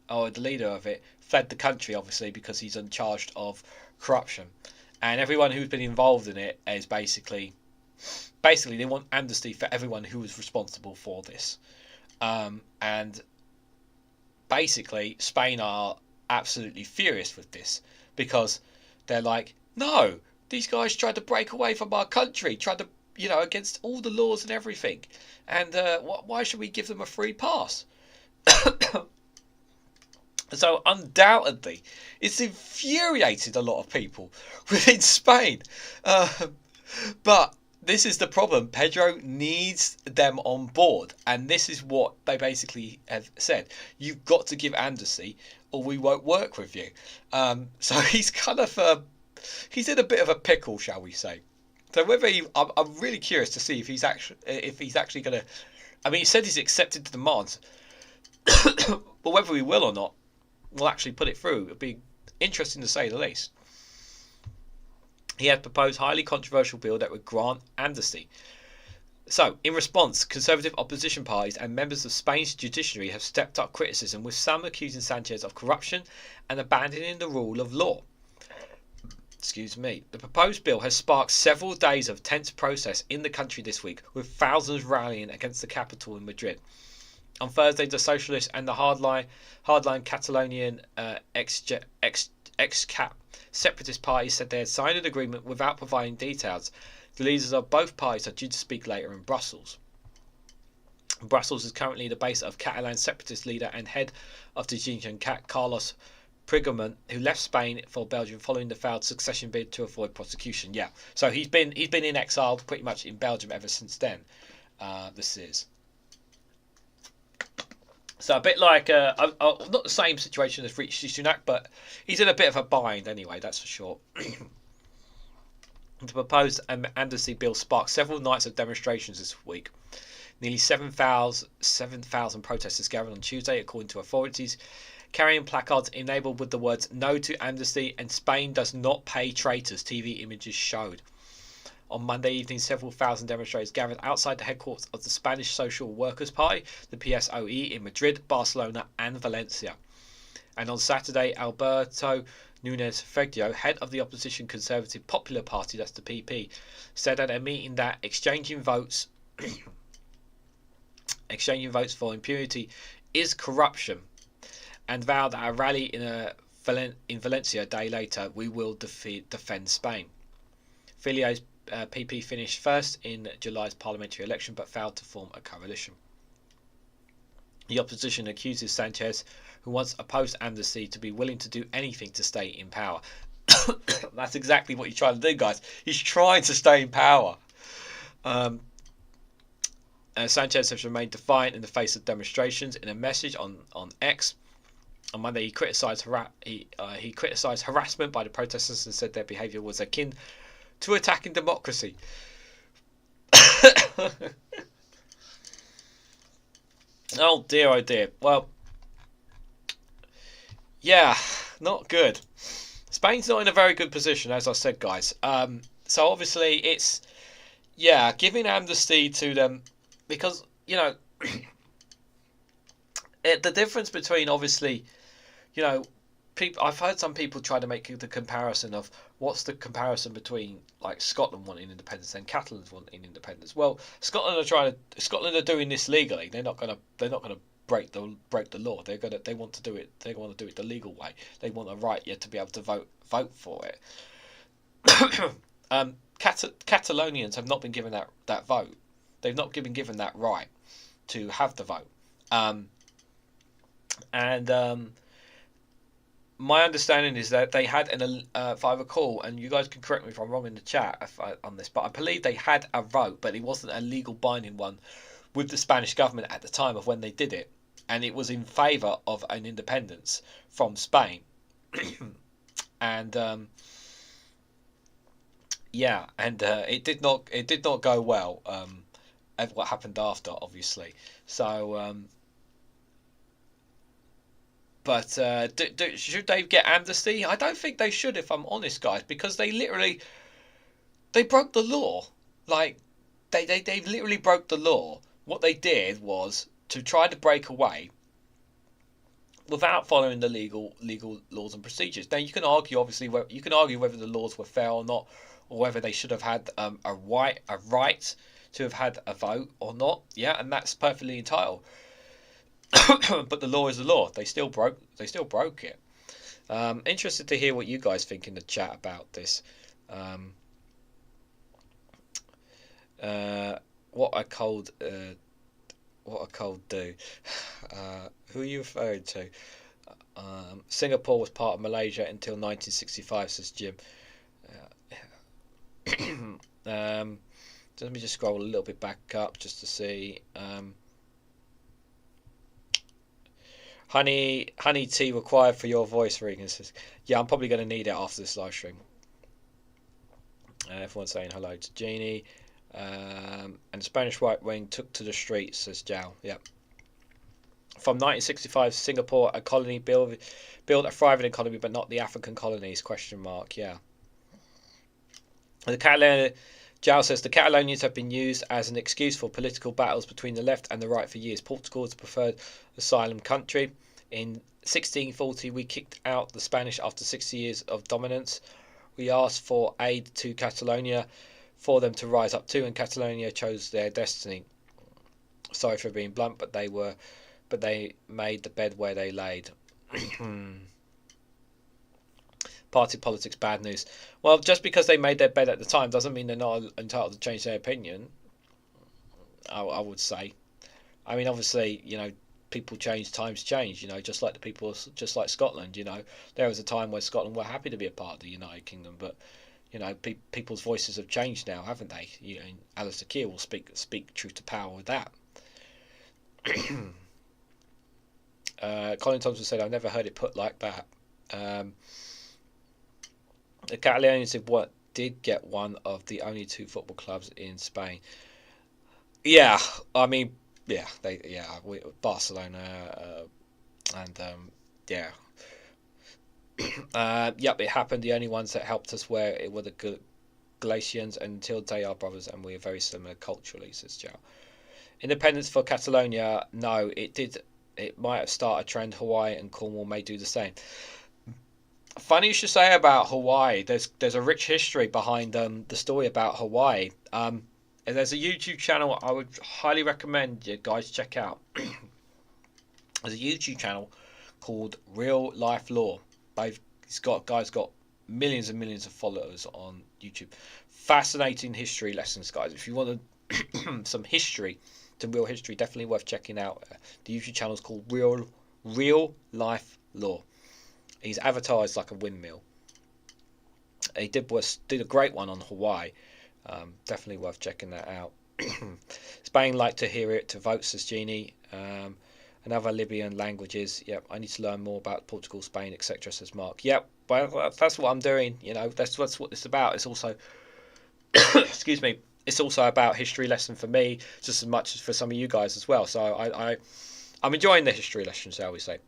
or the leader of it, fled the country, obviously because he's charged of corruption, and everyone who's been involved in it is basically they want amnesty for everyone who was responsible for this, and basically Spain are absolutely furious with this because they're like, no, these guys tried to break away from our country, tried to, against all the laws and everything, and why should we give them a free pass? So undoubtedly it's infuriated a lot of people within Spain, but this is the problem. Pedro needs them on board, and this is what they basically have said: you've got to give amnesty or we won't work with you. So he's kind of he's in a bit of a pickle, shall we say. So whether I'm really curious to see if he's actually going to. I mean, he said he's accepted the demands, but whether he will or not, will actually put it through. It'll be interesting to say the least. He had proposed a highly controversial bill that would grant amnesty. So, in response, conservative opposition parties and members of Spain's judiciary have stepped up criticism, with some accusing Sanchez of corruption and abandoning the rule of law. Excuse me. The proposed bill has sparked several days of tense protests in the country this week, with thousands rallying against the capital in Madrid. On Thursday, the socialist and the hardline Catalonian ex-cap separatist parties said they had signed an agreement without providing details. The leaders of both parties are due to speak later in Brussels. Brussels is currently the base of Catalan separatist leader and head of the Jinjan Carlos Puigdemont, who left Spain for Belgium following the failed succession bid to avoid prosecution. Yeah, so he's been in exile pretty much in Belgium ever since then. This is. So a bit like, not the same situation as Rishi Sunak, but he's in a bit of a bind anyway, that's for sure. The proposed amnesty bill sparked several nights of demonstrations this week. Nearly 7,000 protesters gathered on Tuesday, according to authorities, carrying placards enabled with the words "No to amnesty" and "Spain does not pay traitors," TV images showed. On Monday evening, several thousand demonstrators gathered outside the headquarters of the Spanish Social Workers' Party, the PSOE, in Madrid, Barcelona and Valencia. And on Saturday, Alberto Núñez Feijóo, head of the opposition Conservative Popular Party, that's the PP, said at a meeting that exchanging votes for impunity is corruption, and vowed at a rally in Valencia a day later, we will defend Spain. Feijóo's PP finished first in July's parliamentary election but failed to form a coalition. The opposition accuses Sanchez, who once opposed amnesty, to be willing to do anything to stay in power. That's exactly what he's trying to do, guys. He's trying to stay in power. Sanchez has remained defiant in the face of demonstrations. In a message on X on Monday, he criticised harassment by the protesters and said their behaviour was akin to attacking democracy. Oh dear, oh dear. Well, yeah, not good. Spain's not in a very good position, as I said, guys. So obviously it's, yeah, giving amnesty to them, because, you know, the difference between, obviously, you know, I've heard some people try to make the comparison of what's the comparison between, like, Scotland wanting independence and Catalans wanting independence. Well, Scotland are doing this legally. They're not gonna break the law. They want to do it. They want to do it the legal way. They want a right yet to be able to vote for it. Catalonians have not been given that vote. They've not been given that right to have the vote. My understanding is that they had if I recall, and you guys can correct me if I'm wrong in the chat on this, but I believe they had a vote, but it wasn't a legal binding one with the Spanish government at the time of when they did it, and it was in favour of an independence from Spain. And it did not go well. What happened after, obviously. So. But should they get amnesty? I don't think they should, if I'm honest, guys, because they broke the law. Like, they literally broke the law. What they did was to try to break away without following the legal laws and procedures. Now, you can argue, obviously, whether the laws were fair or not, or whether they should have had a right to have had a vote or not. Yeah, and that's perfectly entitled. But the law is the law. They still broke it. Interested to hear what you guys think in the chat about this. What a cold do. Who are you referring to? Singapore was part of Malaysia until 1965, says Jim. Let me just scroll a little bit back up just to see. Honey tea required for your voice, Regan says. Yeah, I'm probably going to need it after this live stream. Everyone's saying hello to Jeannie. And the Spanish right wing took to the streets, says Jal. Yep. From 1965, Singapore, a colony, build a thriving economy, but not the African colonies, ? Yeah. The Catalan, Jal says, the Catalonians have been used as an excuse for political battles between the left and the right for years. Portugal is the preferred asylum country. In 1640, we kicked out the Spanish after 60 years of dominance. We asked for aid to Catalonia for them to rise up to, and Catalonia chose their destiny. Sorry for being blunt, but they made the bed where they laid. Party politics, bad news. Well, just because they made their bed at the time doesn't mean they're not entitled to change their opinion. I would say. I mean, obviously, you know, people change, times change. You know, just like Scotland. You know, there was a time where Scotland were happy to be a part of the United Kingdom, but you know, people's voices have changed now, haven't they? You know, Alistair Keir will speak truth to power with that. Colin Thompson said, "I've never heard it put like that." The Catalans did get one of the only two football clubs in Spain. Yeah, I mean, Barcelona, and yep, it happened. The only ones that helped us were the Galicians, and until they are brothers, and we are very similar culturally, says Joe. Independence for Catalonia, no, it did. It might have started a trend. Hawaii and Cornwall may do the same. Funny you should say about Hawaii. There's a rich history behind the story about Hawaii. There's a YouTube channel I would highly recommend you guys check out. There's a YouTube channel called Real Life Law. Guys got millions and millions of followers on YouTube. Fascinating history lessons, guys. If you want some history, some real history, definitely worth checking out. The YouTube channel is called Real Life Law. He's advertised like a windmill. He did a great one on Hawaii. Definitely worth checking that out. Spain like to hear it to vote, says Jeannie. And other Libyan languages. Yep, I need to learn more about Portugal, Spain, etc., says Mark. Yep, well, that's what I'm doing. You know, that's what it's about. It's also, excuse me, it's also about history lesson for me, just as much as for some of you guys as well. So I'm enjoying the history lessons, shall we say.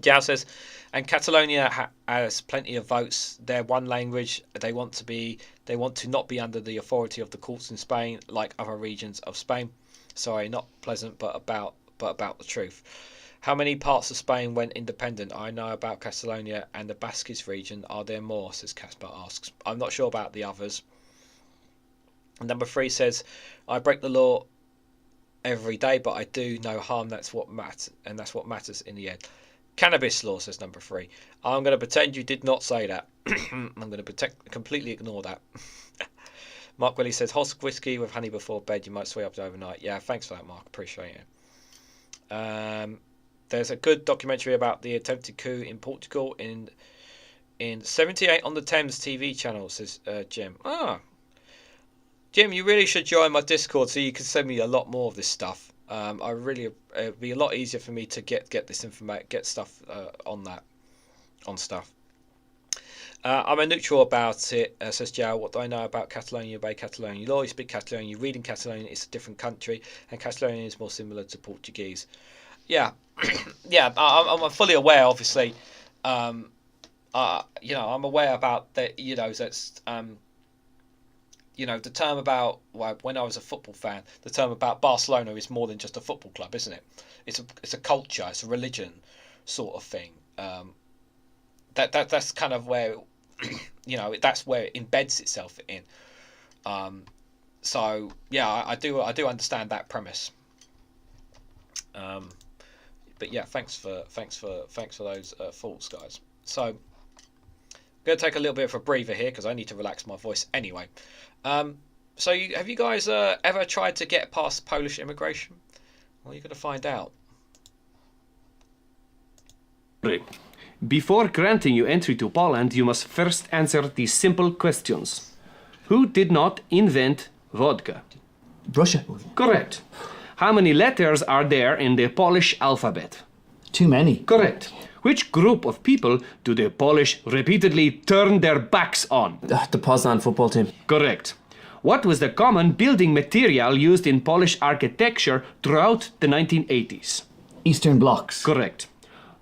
Jao says, and Catalonia has plenty of votes. They're one language. They want to not be under the authority of the courts in Spain, like other regions of Spain. Sorry, not pleasant, but about the truth. How many parts of Spain went independent? I know about Catalonia and the Basques region. Are there more? Says Casper asks. I'm not sure about the others. And number 3 says, I break the law every day, but I do no harm. That's what matters, and that's what matters in the end. Cannabis law, says number 3. I'm going to pretend you did not say that. I'm going to completely ignore that. Mark Willie says, Hosk whiskey with honey before bed. You might sway up to overnight. Yeah, thanks for that, Mark. Appreciate it. There's a good documentary about the attempted coup in Portugal in 78 on the Thames TV channel, says Jim. Jim, you really should join my Discord so you can send me a lot more of this stuff. It'd be a lot easier for me to get this information, get stuff on stuff. I'm a neutral about it, says Joe. What do I know about Catalonia? You obey Catalonian law, you speak Catalonian, you read in Catalonian, it's a different country, and Catalonian is more similar to Portuguese. Yeah, yeah, I'm fully aware, obviously. I'm aware about that, that's, the term about, when I was a football fan, the term about Barcelona is more than just a football club, isn't it? It's a culture, it's a religion sort of thing. That's kind of where, that's where it embeds itself in. So yeah, I do understand that premise. But yeah, thanks for those thoughts, guys. So I'm going to take a little bit of a breather here because I need to relax my voice anyway. So have you guys ever tried to get past Polish immigration? Well, you're going to find out. Before granting you entry to Poland, you must first answer these simple questions. Who did not invent vodka? Russia. Correct. How many letters are there in the Polish alphabet? Too many. Correct. Which group of people do the Polish repeatedly turn their backs on? The Poznan football team. Correct. What was the common building material used in Polish architecture throughout the 1980s? Eastern blocks. Correct.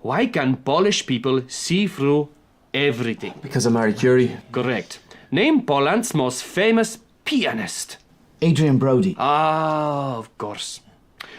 Why can Polish people see through everything? Because of Marie Curie. Correct. Name Poland's most famous pianist. Adrian Brody. Ah, of course.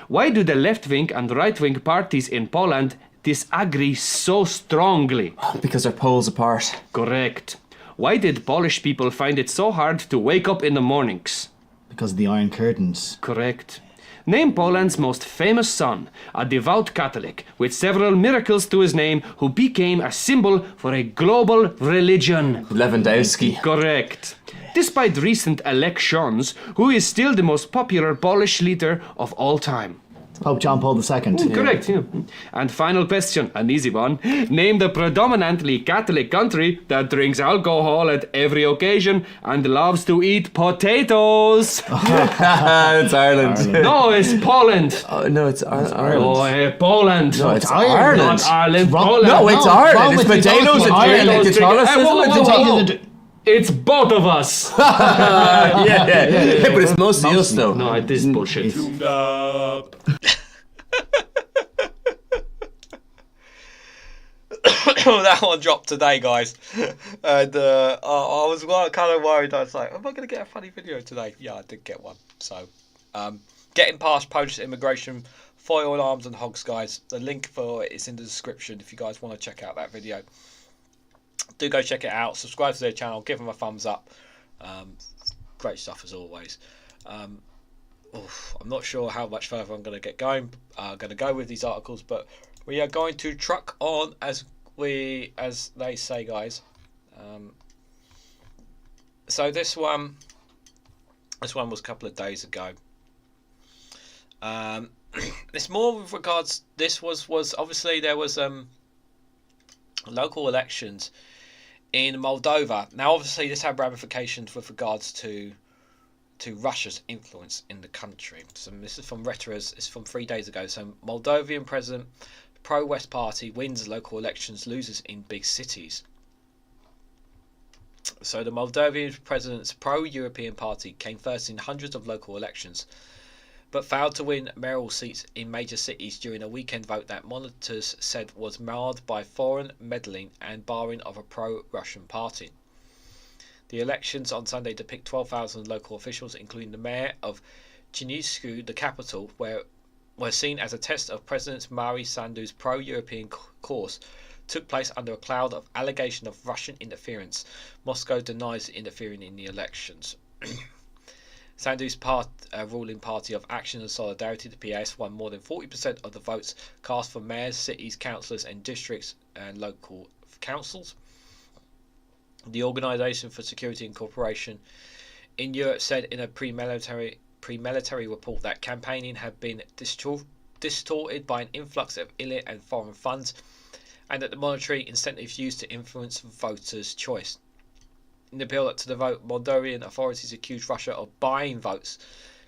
Why do the left-wing and right-wing parties in Poland disagree so strongly? Because they're poles apart. Correct. Why did Polish people find it so hard to wake up in the mornings? Because of the Iron Curtains. Correct. Name Poland's most famous son, a devout Catholic with several miracles to his name, who became a symbol for a global religion. Lewandowski. Correct. Despite recent elections, who is still the most popular Polish leader of all time? Pope John Paul II. Correct. Yeah. And final question, an easy one. Name the predominantly Catholic country that drinks alcohol at every occasion and loves to eat potatoes. It's Ireland. No, it's Poland. No, it's Ireland. Oh, Poland. No, it's Ireland. Not Ireland. Wrong. Poland. No, it's Ireland. It's potatoes and Ireland. Catholicism. It's both of us. Yeah, but it's mostly us though. No, it is bullshit. That one dropped today, guys. And I was kind of worried. I was like, am I going to get a funny video today? Yeah, I did get one. So, getting past Polish immigration, foil arms and hogs, guys. The link for it is in the description if you guys want to check out that video. Do go check it out. Subscribe to their channel. Give them a thumbs up. Great stuff as always. I'm not sure how much further I'm going to get going. I'm going to go with these articles, but we are going to truck on as they say, guys. So this one was a couple of days ago. It's more with regards. This was obviously there was local elections in Moldova. Now, obviously, this had ramifications with regards to Russia's influence in the country. So this is from Reuters. It's from 3 days ago. So Moldovan president, pro-West party wins local elections, loses in big cities. So the Moldovan president's pro-European party came first in hundreds of local elections, but failed to win mayoral seats in major cities during a weekend vote that monitors said was marred by foreign meddling and barring of a pro-Russian party. The elections on Sunday depict 12,000 local officials, including the mayor of Chisinau, the capital, were seen as a test of President Mari Sandu's pro-European course took place under a cloud of allegation of Russian interference. Moscow denies interfering in the elections. Sandu's ruling Party of Action and Solidarity, the PAS, won more than 40% of the votes cast for mayors, cities, councillors and districts and local councils. The Organisation for Security and Cooperation in Europe said in a pre-military report that campaigning had been distorted by an influx of illicit and foreign funds, and that the monetary incentives used to influence voters' choice. In the build-up to the vote, Moldovan authorities accused Russia of buying votes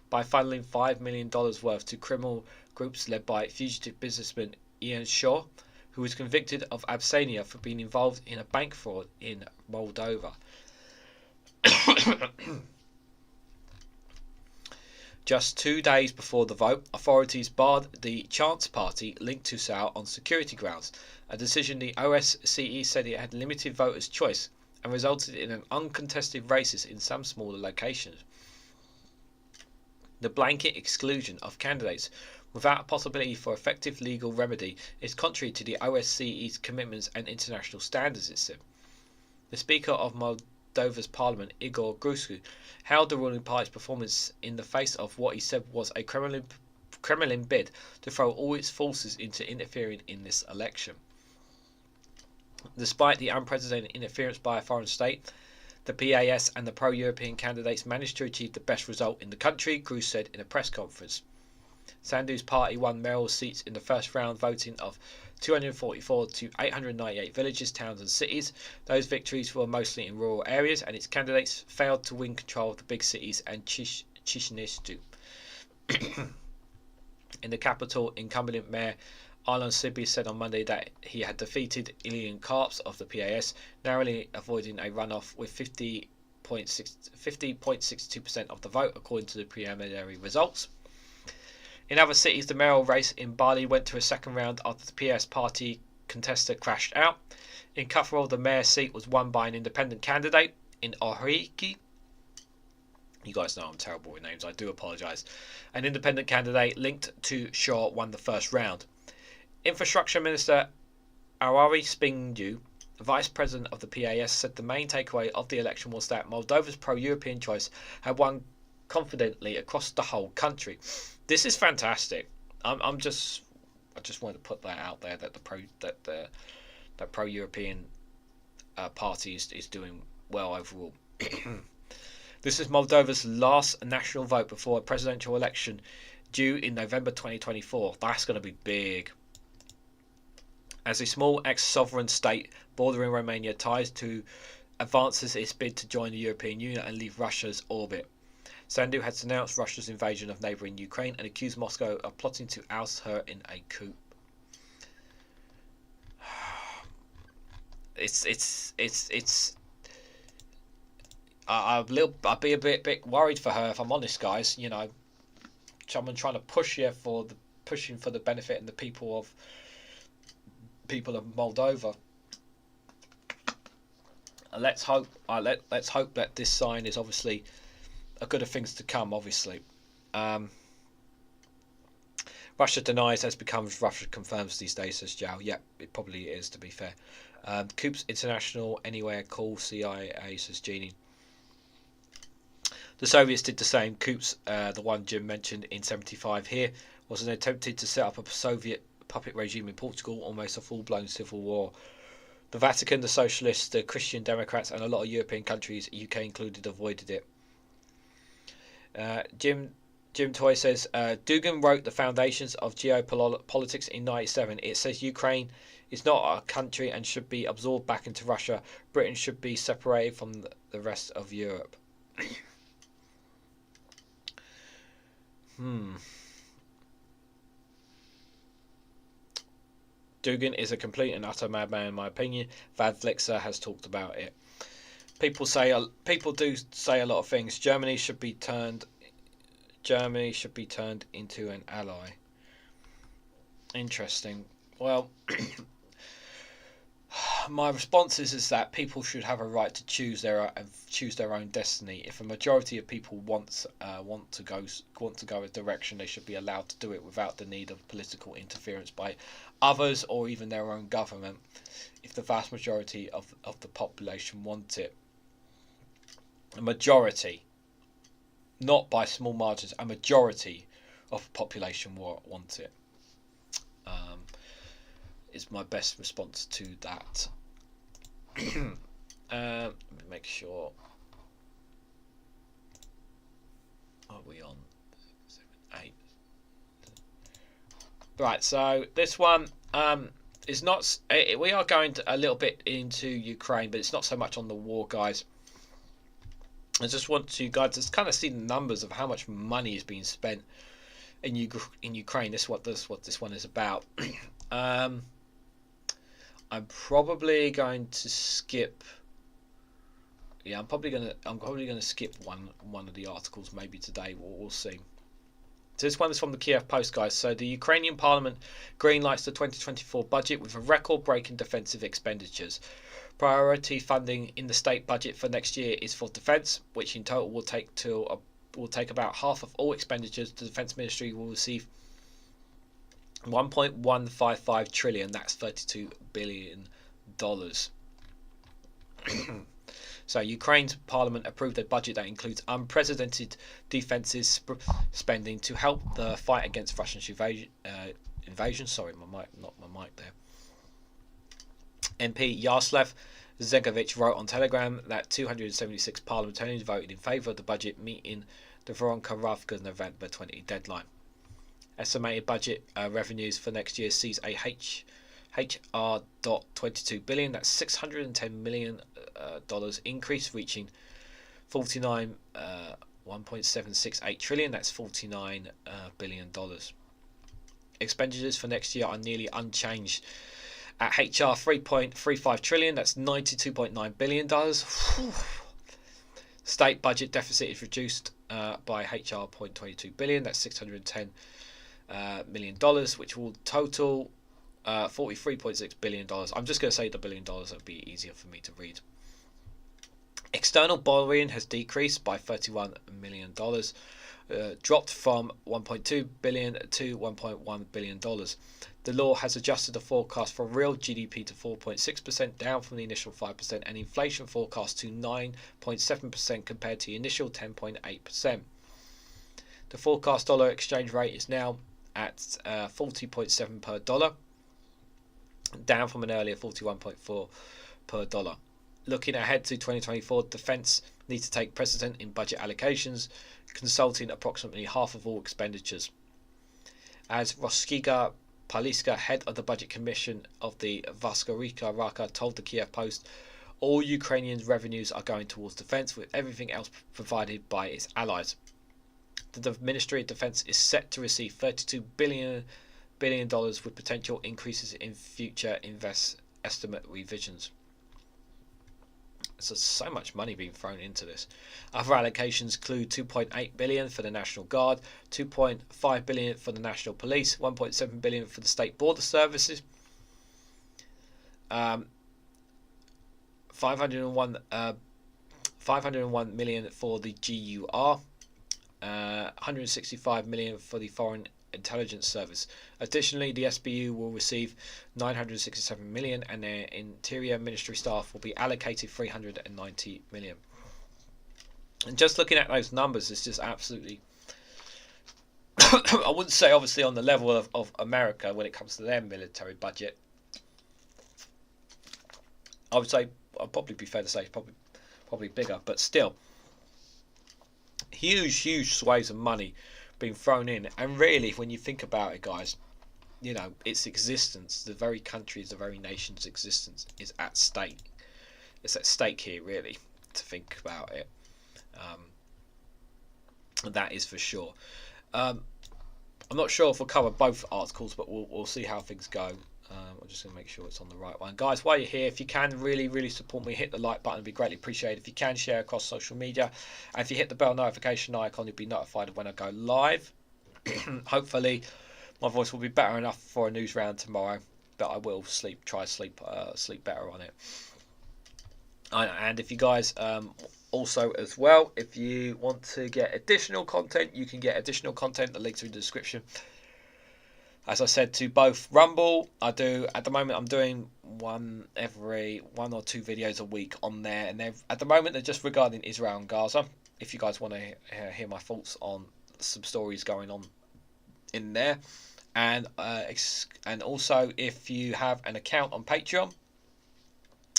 by funneling $5 million worth to criminal groups led by fugitive businessman Ian Shaw, who was convicted of absentia for being involved in a bank fraud in Moldova. Just 2 days before the vote, authorities barred the Chance Party linked to Sal on security grounds, a decision the OSCE said it had limited voters' choice and resulted in an uncontested races in some smaller locations. The blanket exclusion of candidates without a possibility for effective legal remedy is contrary to the OSCE's commitments and international standards, it said. The Speaker of Moldova's Parliament, Igor Gruscu, hailed the ruling party's performance in the face of what he said was a Kremlin bid to throw all its forces into interfering in this election. Despite the unprecedented interference by a foreign state, the PAS and the pro-European candidates managed to achieve the best result in the country, Cruz said in a press conference. Sandu's party won mayoral seats in the first round voting of 244 to 898 villages, towns and cities. Those victories were mostly in rural areas, and its candidates failed to win control of the big cities and Chisinau. In the capital, incumbent mayor Arlon Sibi said on Monday that he had defeated Ilian Karps of the PAS, narrowly avoiding a runoff with 50.62% of the vote, according to the preliminary results. In other cities, the mayoral race in Bali went to a second round after the PS party contestant crashed out. In Cufferall, the mayor's seat was won by an independent candidate. In Ohiki, you guys know I'm terrible with names, I do apologise. An independent candidate linked to Shaw won the first round. Infrastructure Minister Arari Spingu, Vice President of the PAS, said the main takeaway of the election was that Moldova's pro-European choice had won confidently across the whole country. This is fantastic. I just wanted to put that out there that the pro-European party is doing well overall. This is Moldova's last national vote before a presidential election due in November 2024. That's going to be big. As a small ex-sovereign state bordering Romania ties to advances its bid to join the European Union and leave Russia's orbit. Sandu has denounced Russia's invasion of neighbouring Ukraine and accused Moscow of plotting to oust her in a coup. I'll be a bit worried for her if I'm honest, guys. You know, someone trying to pushing for the benefit and the people of Moldova. let's hope that this sign is obviously a good of things to come. Obviously, Russia denies as becomes Russia confirms these days, says Zhao. Yeah, it probably is, to be fair. Coups International anywhere call CIA, says Jeannie. The Soviets did the same. Coups, the one Jim mentioned in '75 here, was an attempted to set up a Soviet puppet regime in Portugal, almost a full-blown civil war. The Vatican, the Socialists, the Christian Democrats, and a lot of European countries, UK included, avoided it. Jim Toy says, Dugan wrote The Foundations of Geopolitics in '97. It says Ukraine is not a country and should be absorbed back into Russia. Britain should be separated from the rest of Europe. Dugan is a complete and utter madman, in my opinion. Vad Vlixer has talked about it. People do say a lot of things. Germany should be turned into an ally. Interesting. Well, my response is that people should have a right to choose their own destiny. If a majority of people want to go a direction, they should be allowed to do it without the need of political interference by others or even their own government. If the vast majority of the population want it, a majority, not by small margins, a majority of the population want it. Is my best response to that. Let me make sure. Are we on 7, 8? Right, so this one is not. We are going a little bit into Ukraine, but it's not so much on the war, guys. I just want to just kind of see the numbers of how much money is being spent in Ukraine. This is what this one is about. I'm probably going to skip. Yeah, I'm probably gonna skip one of the articles maybe today. We'll see. So this one is from the Kiev Post, guys. So the Ukrainian Parliament greenlights the 2024 budget with a record-breaking defensive expenditures. Priority funding in the state budget for next year is for defence, which in total will take about half of all expenditures. The Defence Ministry will receive 1.155 trillion. That's $32 billion. So Ukraine's parliament approved a budget that includes unprecedented defences spending to help the fight against Russian invasion. Sorry, my mic there. MP Yaroslav Zegovich wrote on Telegram that 276 parliamentarians voted in favour of the budget, meeting the Veronika Ravka November 20 deadline. Estimated budget revenues for next year sees a HR.22 billion, that's $610 million increase, reaching 1.768 trillion, that's $49 billion. Expenditures for next year are nearly unchanged at HR 3.35 trillion, that's $92.9 billion. State budget deficit is reduced by HR 0.22 billion, that's $610 million, which will total $43.6 billion. I'm just going to say the $1 billion, that'll be easier for me to read. External borrowing has decreased by $31 million, dropped from $1.2 billion to $1.1 billion. The law has adjusted the forecast for real GDP to 4.6%, down from the initial 5%, and inflation forecast to 9.7% compared to the initial 10.8%. The forecast dollar exchange rate is now at 40.7 per dollar, down from an earlier 41.4 per dollar. Looking ahead to 2024, defence needs to take precedent in budget allocations, consulting approximately half of all expenditures. As Roskiga Paliska, head of the budget commission of the Vaskorika Raka, told the Kiev Post, all Ukrainian revenues are going towards defence, with everything else provided by its allies. The Ministry of Defence is set to receive $32 billion with potential increases in future estimate revisions. So much money being thrown into this. Other allocations include $2.8 billion for the National Guard, $2.5 billion for the National Police, $1.7 billion for the State Border Services, $5 501 million for the GUR, 165 million for the Foreign Intelligence Service. Additionally, the SBU will receive 967 million, and their Interior Ministry staff will be allocated 390 million. And just looking at those numbers, it's just absolutely I wouldn't say obviously on the level of America when it comes to their military budget. I would say, I'd probably be fair to say, probably bigger, but still, huge swathes of money being thrown in. And really, when you think about it, guys, you know, its existence, the very country's, the very nation's existence is at stake. It's at stake here, really, to think about it. That is for sure. I'm not sure if we'll cover both articles, but we'll see how things go. I'm just going to make sure it's on the right one. Guys, while you're here, if you can really support me, hit the like button. It'd be greatly appreciated. If you can, share across social media. And if you hit the bell notification icon, you'll be notified of when I go live. Hopefully, my voice will be better enough for a news round tomorrow. But I will try to sleep better on it. And if you guys also as well, if you want to get additional content, you can get additional content. The links are in the description. As I said, to both Rumble, at the moment I'm doing one or two videos a week on there, and at the moment they're just regarding Israel and Gaza. If you guys want to hear my thoughts on some stories going on in there, and also if you have an account on Patreon,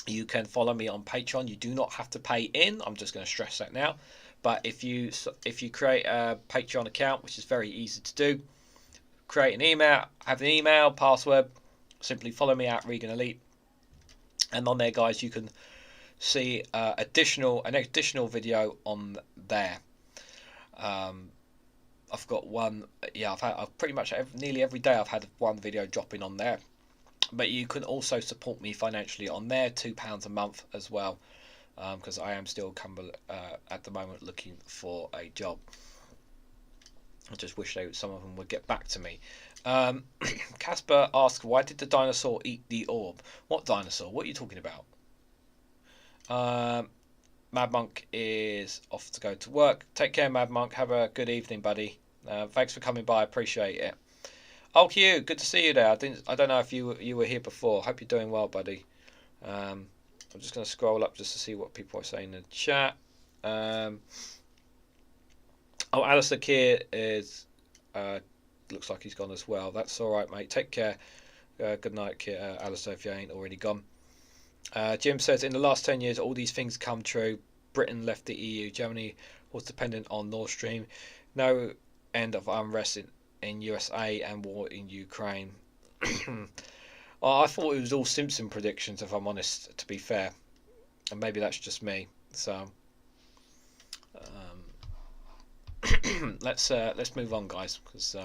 you can follow me on Patreon. You do not have to pay in. I'm just going to stress that now. But if you create a Patreon account, which is very easy to do, create an email, have an email, password, simply follow me at REGANELITE. And on there, guys, you can see an additional video on there. I've got one. Yeah, I've pretty much nearly every day I've had one video dropping on there. But you can also support me financially on there, £2 a month as well, because I am still at the moment looking for a job. I just wish some of them would get back to me. Casper asks, why did the dinosaur eat the orb? What dinosaur? What are you talking about? Mad Monk is off to go to work. Take care, Mad Monk. Have a good evening, buddy. Thanks for coming by. I appreciate it. Oh, Hugh, good to see you there. I don't know if you were here before. Hope you're doing well, buddy. I'm just going to scroll up just to see what people are saying in the chat. Oh, Alistair Keir is looks like he's gone as well. That's all right, mate. Take care. Good night, Alistair, if you ain't already gone. Jim says, in the last 10 years, all these things come true. Britain left the EU. Germany was dependent on Nord Stream. No end of unrest in USA and war in Ukraine. I thought it was all Simpson predictions, if I'm honest, to be fair. And maybe that's just me. So let's move on, guys, because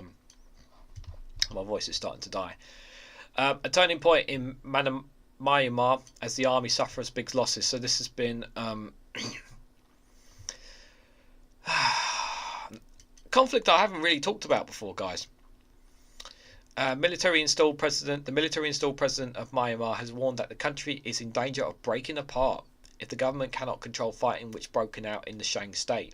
my voice is starting to die. A turning point in Myanmar as the army suffers big losses. So this has been conflict I haven't really talked about before, guys. The military installed president of Myanmar has warned that the country is in danger of breaking apart if the government cannot control fighting which broken out in the Shang state.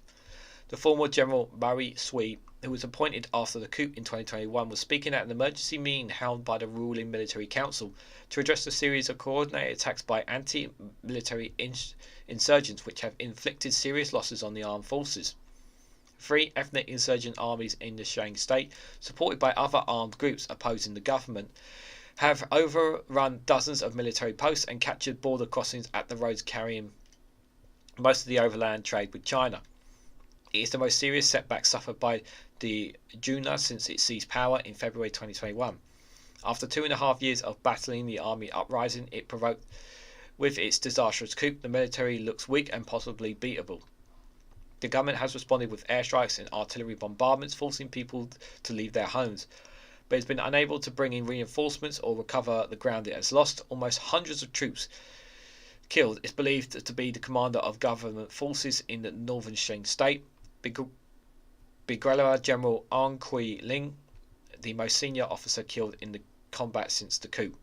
The former General Murray Swee, who was appointed after the coup in 2021, was speaking at an emergency meeting held by the ruling military council to address a series of coordinated attacks by anti-military insurgents which have inflicted serious losses on the armed forces. 3 ethnic insurgent armies in the Shang state, supported by other armed groups opposing the government, have overrun dozens of military posts and captured border crossings at the roads carrying most of the overland trade with China. It is the most serious setback suffered by the Junta since it seized power in February 2021. After 2.5 years of battling the army uprising it provoked with its disastrous coup, the military looks weak and possibly beatable. The government has responded with airstrikes and artillery bombardments, forcing people to leave their homes, but has been unable to bring in reinforcements or recover the ground it has lost. Almost hundreds of troops killed is believed to be the commander of government forces in the northern Shang state, Brigadier General Ang Kui Ling, the most senior officer killed in the combat since the coup.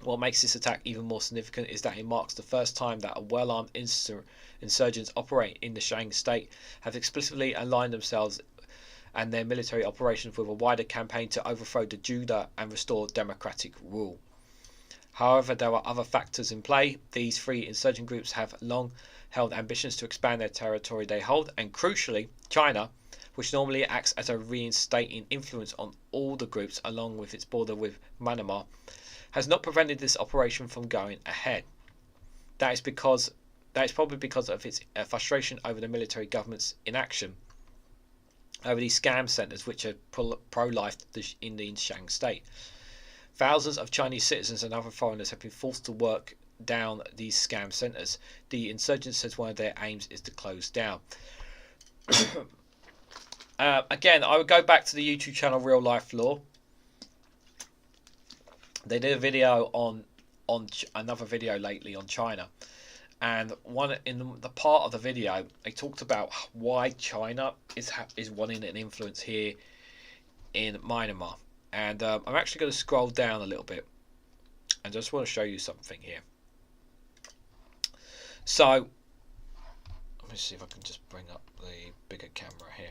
What makes this attack even more significant is that it marks the first time that a well-armed insurgents operating in the Shan state have explicitly aligned themselves and their military operations with a wider campaign to overthrow the Judah and restore democratic rule. However, there are other factors in play. These three insurgent groups have long held ambitions to expand their territory they hold, and crucially, China, which normally acts as a reinstating influence on all the groups along with its border with Myanmar, has not prevented this operation from going ahead. That is probably because of its frustration over the military government's inaction over these scam centres which are pro-life in the Shan state. Thousands of Chinese citizens and other foreigners have been forced to work down these scam centres. The insurgents says one of their aims is to close down. Again, I would go back to the YouTube channel Real Life Law. They did a video on another video lately on China, and in the part of the video they talked about why China is wanting an influence here in Myanmar. And I'm actually going to scroll down a little bit and just want to show you something here. So let me see if I can just bring up the bigger camera here.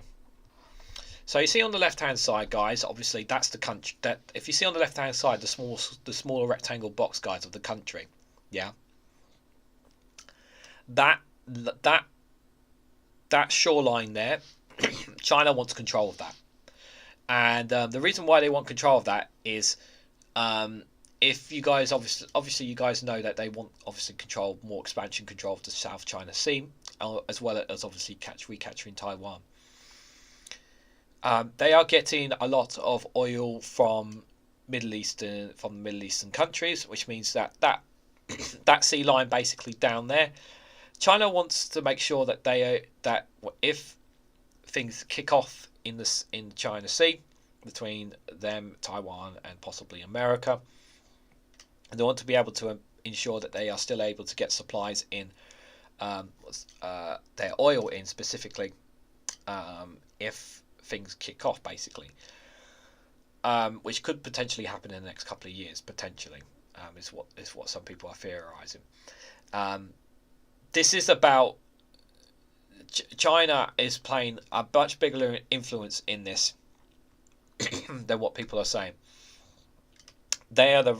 So you see on the left hand side, guys, obviously that's the country. That if you see on the left hand side, the smaller rectangle box, guys, of the country, yeah, that shoreline there, China wants control of that. And the reason why they want control of that is, if you guys obviously you guys know that they want more expansion control of the South China Sea, as well as obviously recapturing Taiwan. They are getting a lot of oil from the Middle Eastern countries, which means that that sea line basically down there, China wants to make sure that that if things kick off in China Sea between them, Taiwan, and possibly America, and they want to be able to ensure that they are still able to get supplies in their oil in specifically if things kick off, basically, which could potentially happen in the next couple of years. Potentially, is what some people are theorizing. This is about China is playing a much bigger influence in this than what people are saying. They are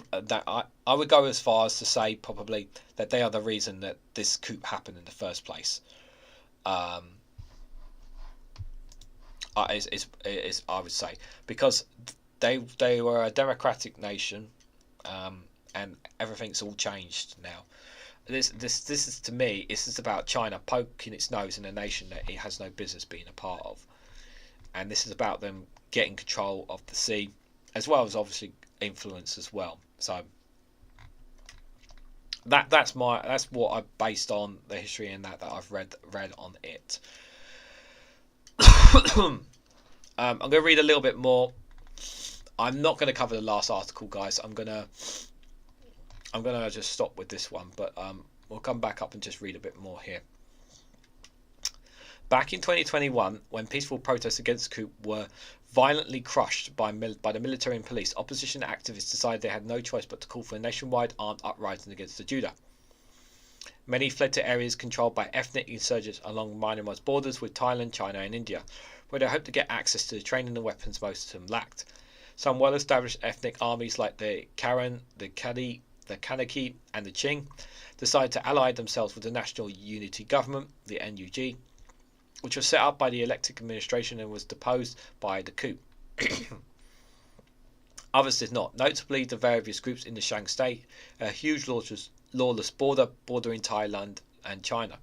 I would go as far as to say probably that they are the reason that this coup happened in the first place. Is I would say, because they were a democratic nation, and everything's all changed now. This is, to me, this is about China poking its nose in a nation that it has no business being a part of, and this is about them getting control of the sea, as well as obviously influence as well. So that's what I based on the history and that I've read on it. I'm going to read a little bit more. I'm not going to cover the last article, guys. I'm gonna just stop with this one, but we'll come back up and just read a bit more here. Back in 2021, when peaceful protests against the coup were violently crushed by the military and police, opposition activists decided they had no choice but to call for a nationwide armed uprising against the Judah. Many fled to areas controlled by ethnic insurgents along Myanmar's borders with Thailand, China and India, where they hoped to get access to the training and weapons most of them lacked. Some well-established ethnic armies like the Karen, the Kadi, the Kanaki and the Qing decided to ally themselves with the National Unity Government, the NUG, which was set up by the elected administration and was deposed by the coup. Others did not, notably the various groups in the Shan state, a huge lawless border bordering Thailand and China.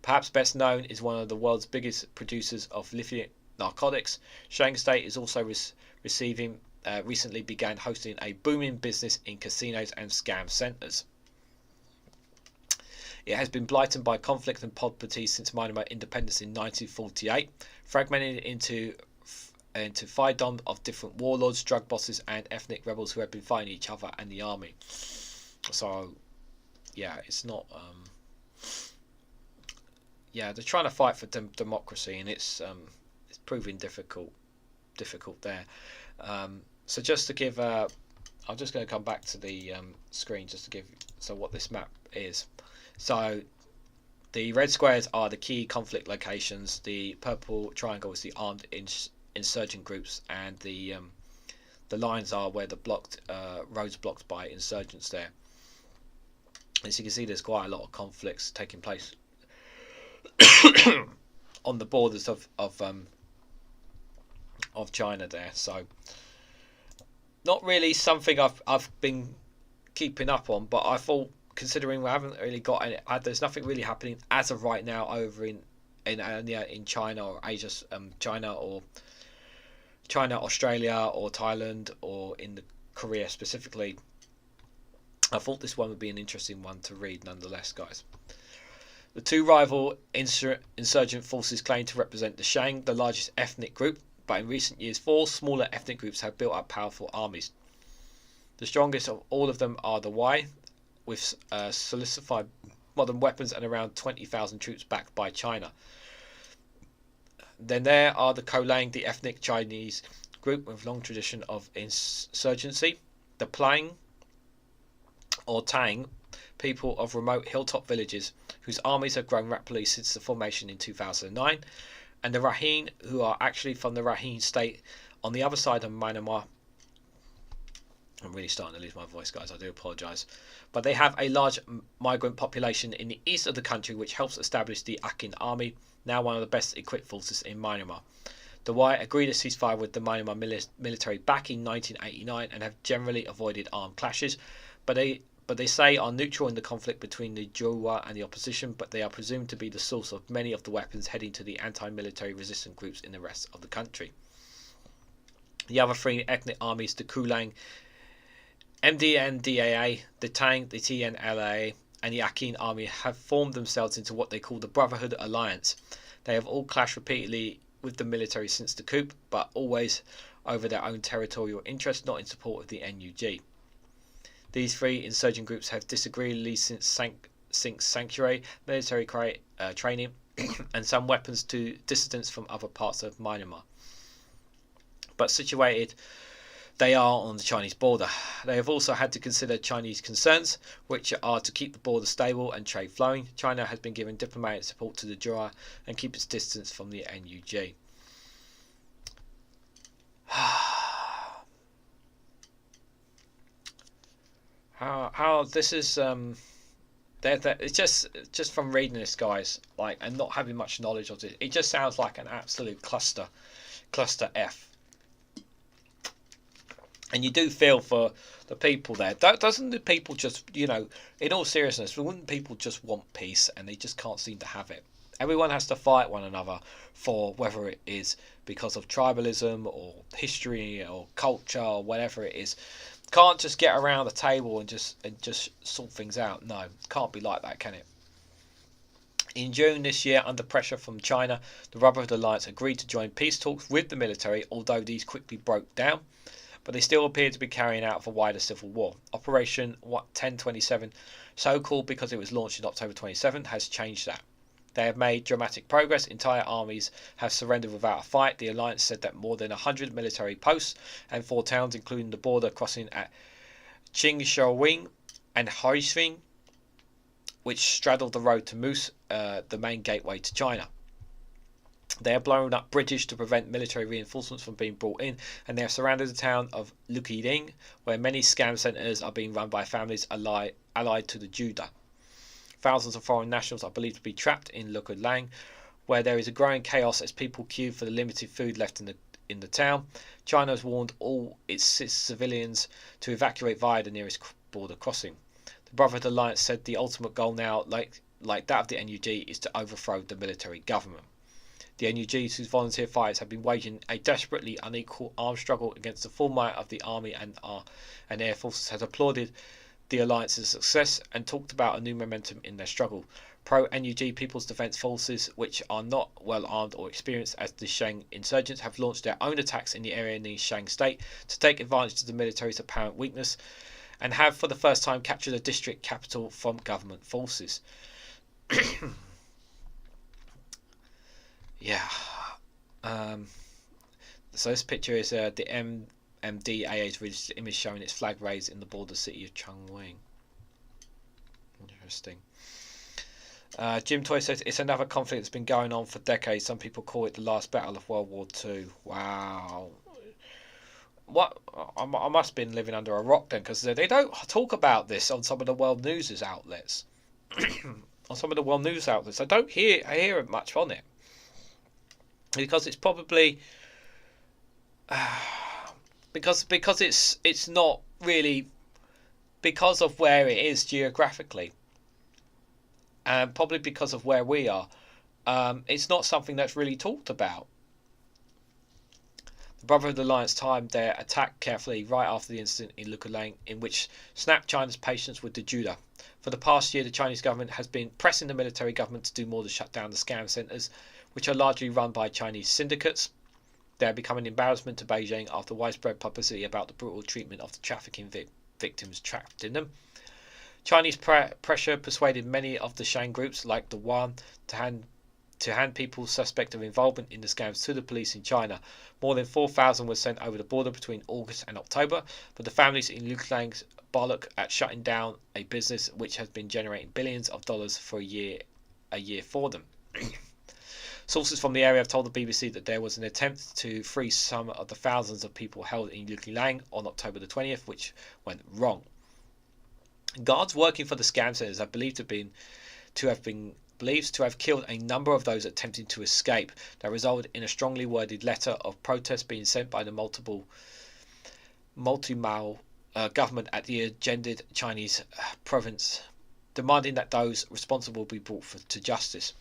Perhaps best known is one of the world's biggest producers of lithium narcotics. Shan state is also recently began hosting a booming business in casinos and scam centres. It has been blighted by conflict and poverty since Myanmar independence in 1948, fragmented into fiefdoms of different warlords, drug bosses and ethnic rebels who have been fighting each other and the army. So, yeah, it's not... they're trying to fight for democracy, and it's proving difficult there. So just to give a I'm just going to come back to the screen just to give what this map is. So the red squares are the key conflict locations. The purple triangle is the armed insurgent groups, and the lines are where the roads blocked by insurgents there. As you can see, there's quite a lot of conflicts taking place on the borders of China there. So not really something I've been keeping up on, but I thought, considering we haven't really got any, there's nothing really happening as of right now over in China or Asia, China, Australia, or Thailand, or in Korea specifically. I thought this one would be an interesting one to read nonetheless, guys. The two rival insurgent forces claim to represent the Shang, the largest ethnic group, but in recent years 4 smaller ethnic groups have built up powerful armies. The strongest of all of them are the Y, with solidified modern weapons and around 20,000 troops backed by China. Then there are the Kolang, the ethnic Chinese group with long tradition of insurgency. The Plang or Tang, people of remote hilltop villages whose armies have grown rapidly since the formation in 2009. And the Rakhine, who are actually from the Rakhine state on the other side of Myanmar. I'm really starting to lose my voice, guys, I do apologise. But they have a large migrant population in the east of the country, which helps establish the Akin army, now one of the best equipped forces in Myanmar. The Y agreed a ceasefire with the Myanmar military back in 1989 and have generally avoided armed clashes, but they say are neutral in the conflict between the Jawa and the opposition, but they are presumed to be the source of many of the weapons heading to the anti-military resistant groups in the rest of the country. The other 3 ethnic armies, the Kulang, MDNDAA, the Tang, the TNLA, and the Akin army, have formed themselves into what they call the Brotherhood Alliance. They have all clashed repeatedly with the military since the coup, but always over their own territorial interests, not in support of the NUG. These 3 insurgent groups have disagreed since sanctuary, military training, and some weapons to dissidents from other parts of Myanmar. But situated, they are on the Chinese border. They have also had to consider Chinese concerns, which are to keep the border stable and trade flowing. China has been giving diplomatic support to the Jawa and keep its distance from the NUG. How this is it's just from reading this, guys, like, and not having much knowledge of it, it just sounds like an absolute cluster F. And you do feel for the people there. Doesn't the people just, in all seriousness, wouldn't people just want peace and they just can't seem to have it? Everyone has to fight one another for, whether it is because of tribalism or history or culture or whatever it is. Can't just get around the table and just sort things out. No, can't be like that, can it? In June this year, under pressure from China, the Brotherhood Alliance agreed to join peace talks with the military, although these quickly broke down. But they still appear to be carrying out a wider civil war. Operation 1027, so called because it was launched in October 27, has changed that. They have made dramatic progress. Entire armies have surrendered without a fight. The alliance said that more than 100 military posts and 4 towns, including the border crossing at Qingshawing and Hoising, which straddled the road to Moose, the main gateway to China. They have blown up bridges to prevent military reinforcements from being brought in, and they have surrounded the town of Lukiding, where many scam centres are being run by families allied to the Juda. Thousands of foreign nationals are believed to be trapped in Lukidang, where there is a growing chaos as people queue for the limited food left in the town. China has warned all its civilians to evacuate via the nearest border crossing. The Brotherhood Alliance said the ultimate goal now, like that of the NUG, is to overthrow the military government. The NUGs, whose volunteer fighters have been waging a desperately unequal armed struggle against the full might of the army and air forces, has applauded the alliance's success and talked about a new momentum in their struggle. Pro-NUG People's Defence Forces, which are not well armed or experienced as the Shang insurgents, have launched their own attacks in the area in the Shang state to take advantage of the military's apparent weakness, and have for the first time captured a district capital from government forces. Yeah. So this picture is the MMDAA's released an image showing its flag raised in the border city of Chongqing. Interesting. Jim Toy says it's another conflict that's been going on for decades. Some people call it the last battle of World War II. Wow. What? I must have been living under a rock then, because they don't talk about this on some of the world news outlets. On some of the world news outlets, I don't hear much on it, because it's probably because it's not really, because of where it is geographically, and probably because of where we are. It's not something that's really talked about. The Brotherhood Alliance timed their attack carefully right after the incident in Lukalang, in which snapped China's patience with the Judah. For the past year, the Chinese government has been pressing the military government to do more to shut down the scam centres, which are largely run by Chinese syndicates. They have become an embarrassment to Beijing after widespread publicity about the brutal treatment of the trafficking victims trapped in them. Chinese pressure persuaded many of the Shang groups, like the Yuan, to hand people suspect of involvement in the scams to the police in China. More than 4,000 were sent over the border between August and October, but the families in Luklang's bollock at shutting down a business which has been generating billions of dollars for a year for them. Sources from the area have told the BBC that there was an attempt to free some of the thousands of people held in Lukilang on October the 20th, which went wrong. Guards working for the scam centres are believed to have killed a number of those attempting to escape. That resulted in a strongly worded letter of protest being sent by the multi-Mao government at the agendaed Chinese province, demanding that those responsible be brought to justice.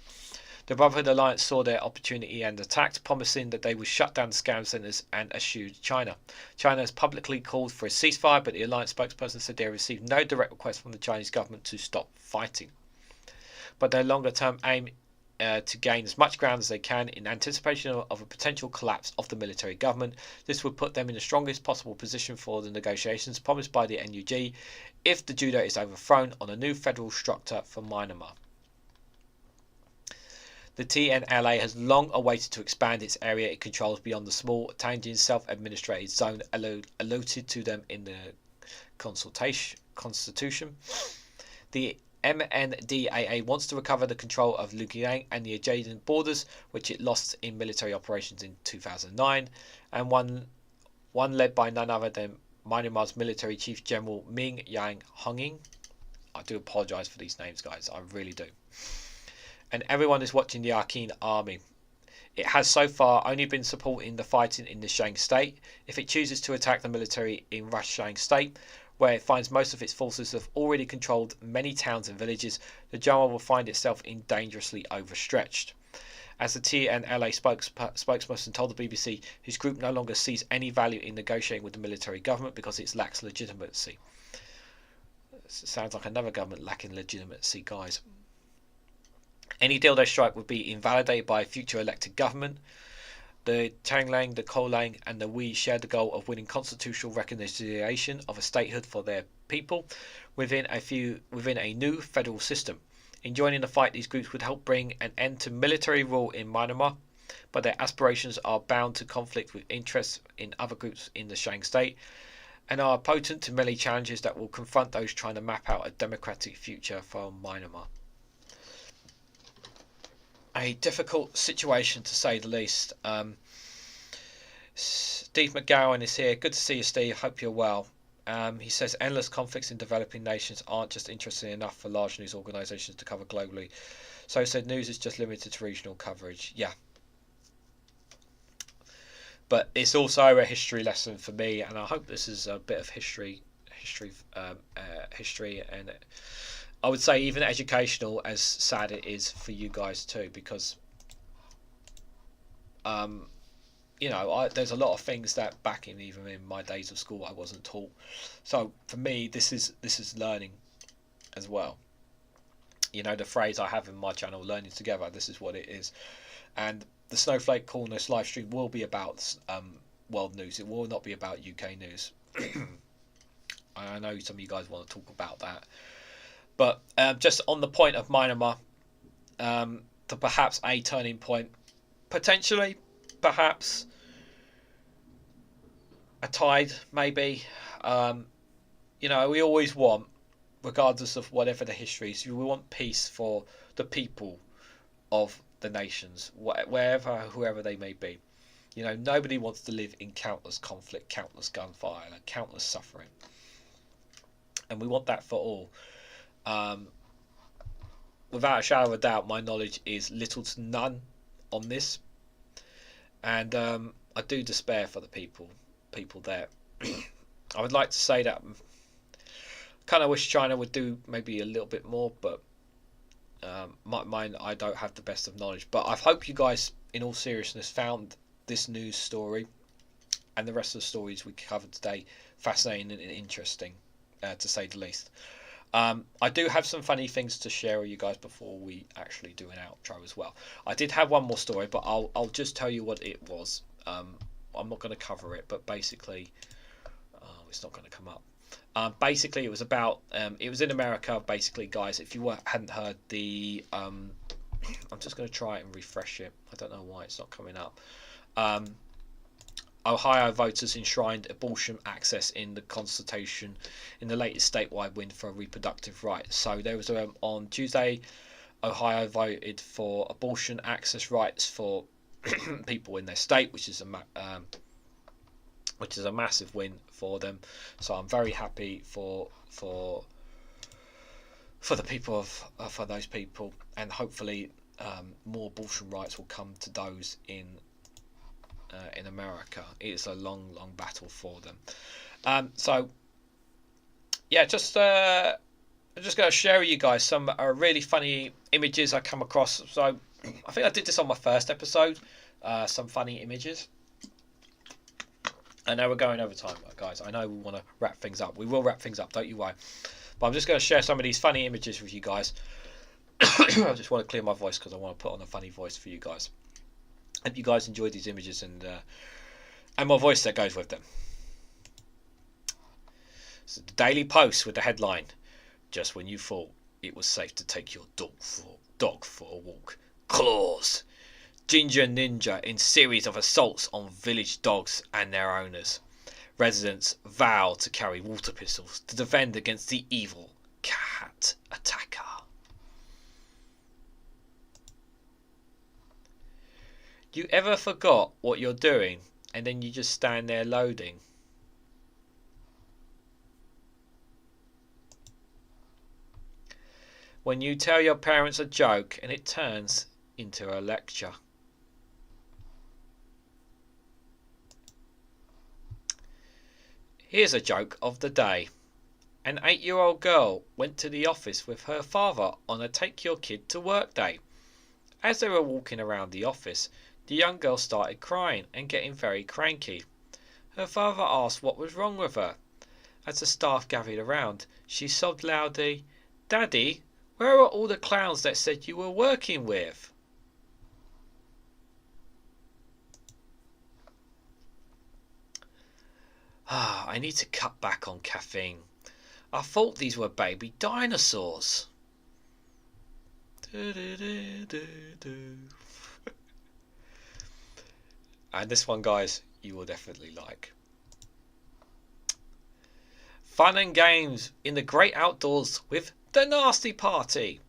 The Brotherhood Alliance saw their opportunity and attacked, promising that they would shut down the scam centres and eschewed China. China has publicly called for a ceasefire, but the Alliance spokesperson said they received no direct request from the Chinese government to stop fighting. But their longer-term aim to gain as much ground as they can in anticipation of a potential collapse of the military government. This would put them in the strongest possible position for the negotiations promised by the NUG if the Judah is overthrown on a new federal structure for Myanmar. The TNLA has long awaited to expand its area it controls beyond the small Tangian self-administrated zone allotted to them in the Constitution. The MNDAA wants to recover the control of Lukiang and the adjacent borders, which it lost in military operations in 2009, and one led by none other than Myanmar's military chief general Ming Yang Honging. I do apologise for these names, guys, I really do. And everyone is watching the Arkeen army. It has so far only been supporting the fighting in the Shang state. If it chooses to attack the military in Rashang state, where it finds most of its forces have already controlled many towns and villages, the Jama will find itself in dangerously overstretched. As the TNLA spokesperson told the BBC, his group no longer sees any value in negotiating with the military government because it lacks legitimacy. Sounds like another government lacking legitimacy, guys. Any deal they strike would be invalidated by a future elected government. The Tanglang, the Kolang and the Wei share the goal of winning constitutional recognition of a statehood for their people within a new federal system. In joining the fight, these groups would help bring an end to military rule in Myanmar, but their aspirations are bound to conflict with interests in other groups in the Shang state and are potent to many challenges that will confront those trying to map out a democratic future for Myanmar. A difficult situation, to say the least. Steve McGowan is here. Good to see you, Steve. Hope you're well. He says endless conflicts in developing nations aren't just interesting enough for large news organisations to cover globally. So he said news is just limited to regional coverage. Yeah. But it's also a history lesson for me, and I hope this is a bit of history, and I would say even educational, as sad it is for you guys too, because there's a lot of things that back in even in my days of school I wasn't taught. So for me, this is learning as well. You know, the phrase I have in my channel, learning together, this is what it is. And the Snowflake Corner live stream will be about world news. It will not be about UK news. I know some of you guys want to talk about that. But just on the point of Myanmar, to perhaps a turning point, potentially, perhaps a tide, maybe. You know, we always want, regardless of whatever the history is, we want peace for the people of the nations, wherever, whoever they may be. You know, nobody wants to live in countless conflict, countless gunfire, and countless suffering. And we want that for all. Without a shadow of a doubt, my knowledge is little to none on this. And I do despair for the people there. I would like to say that kind of wish China would do maybe a little bit more, but mine, I don't have the best of knowledge. But I hope you guys, in all seriousness, found this news story and the rest of the stories we covered today fascinating and interesting, to say the least. I do have some funny things to share with you guys before we actually do an outro as well. I did have one more story, but I'll just tell you what it was. I'm not going to cover it, but basically, it's not going to come up. Basically, it was about, it was in America, basically, guys. If you hadn't heard the, I'm just going to try and refresh it. I don't know why it's not coming up. Ohio voters enshrined abortion access in the Constitution in the latest statewide win for reproductive rights. So there was on Tuesday, Ohio voted for abortion access rights for people in their state, which is a massive win for them. So I'm very happy for the people for those people, and hopefully more abortion rights will come to those in America. It is a long battle for them. So yeah, I'm just going to share with you guys some really funny images I come across. So I think I did this on my first episode, some funny images. I know we're going over time, guys. I know we want to wrap things up. We will wrap things up, don't you worry. But I'm just going to share some of these funny images with you guys. I just want to clear my voice because I want to put on a funny voice for you guys. Hope you guys enjoyed these images and my voice that goes with them. So the Daily Post with the headline: just when you thought it was safe to take your dog for a walk, claws. Ginger ninja in series of assaults on village dogs and their owners. Residents vow to carry water pistols to defend against the evil cat attacker. You ever forgot what you're doing and then you just stand there loading? When you tell your parents a joke and it turns into a lecture. Here's a joke of the day. An 8-year-old girl went to the office with her father on a take your kid to work day. As they were walking around the office, the young girl started crying and getting very cranky. Her father asked what was wrong with her. As the staff gathered around, she sobbed loudly, "Daddy, where are all the clowns that said you were working with?" I need to cut back on caffeine. I thought these were baby dinosaurs. And this one, guys, you will definitely like. Fun and games in the great outdoors with the Nasty Party.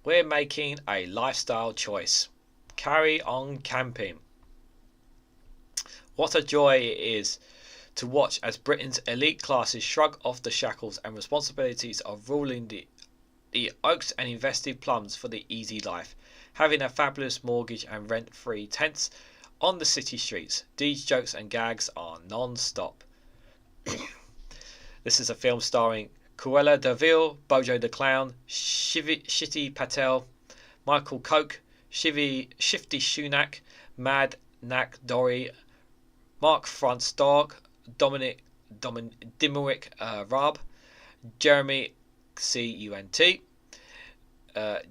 We're making a lifestyle choice. Carry on camping. What a joy it is to watch as Britain's elite classes shrug off the shackles and responsibilities of ruling the oaks and invested plums for the easy life, having a fabulous mortgage and rent-free tents on the city streets. These jokes and gags are non-stop. This is a film starring Cruella de Vil, Bojo the Clown, Shitty Patel, Michael Coke, Shifty Shunak, Mad Nak Dory, Mark Frantz Dog, Dimerick Raab, Jeremy Cunt,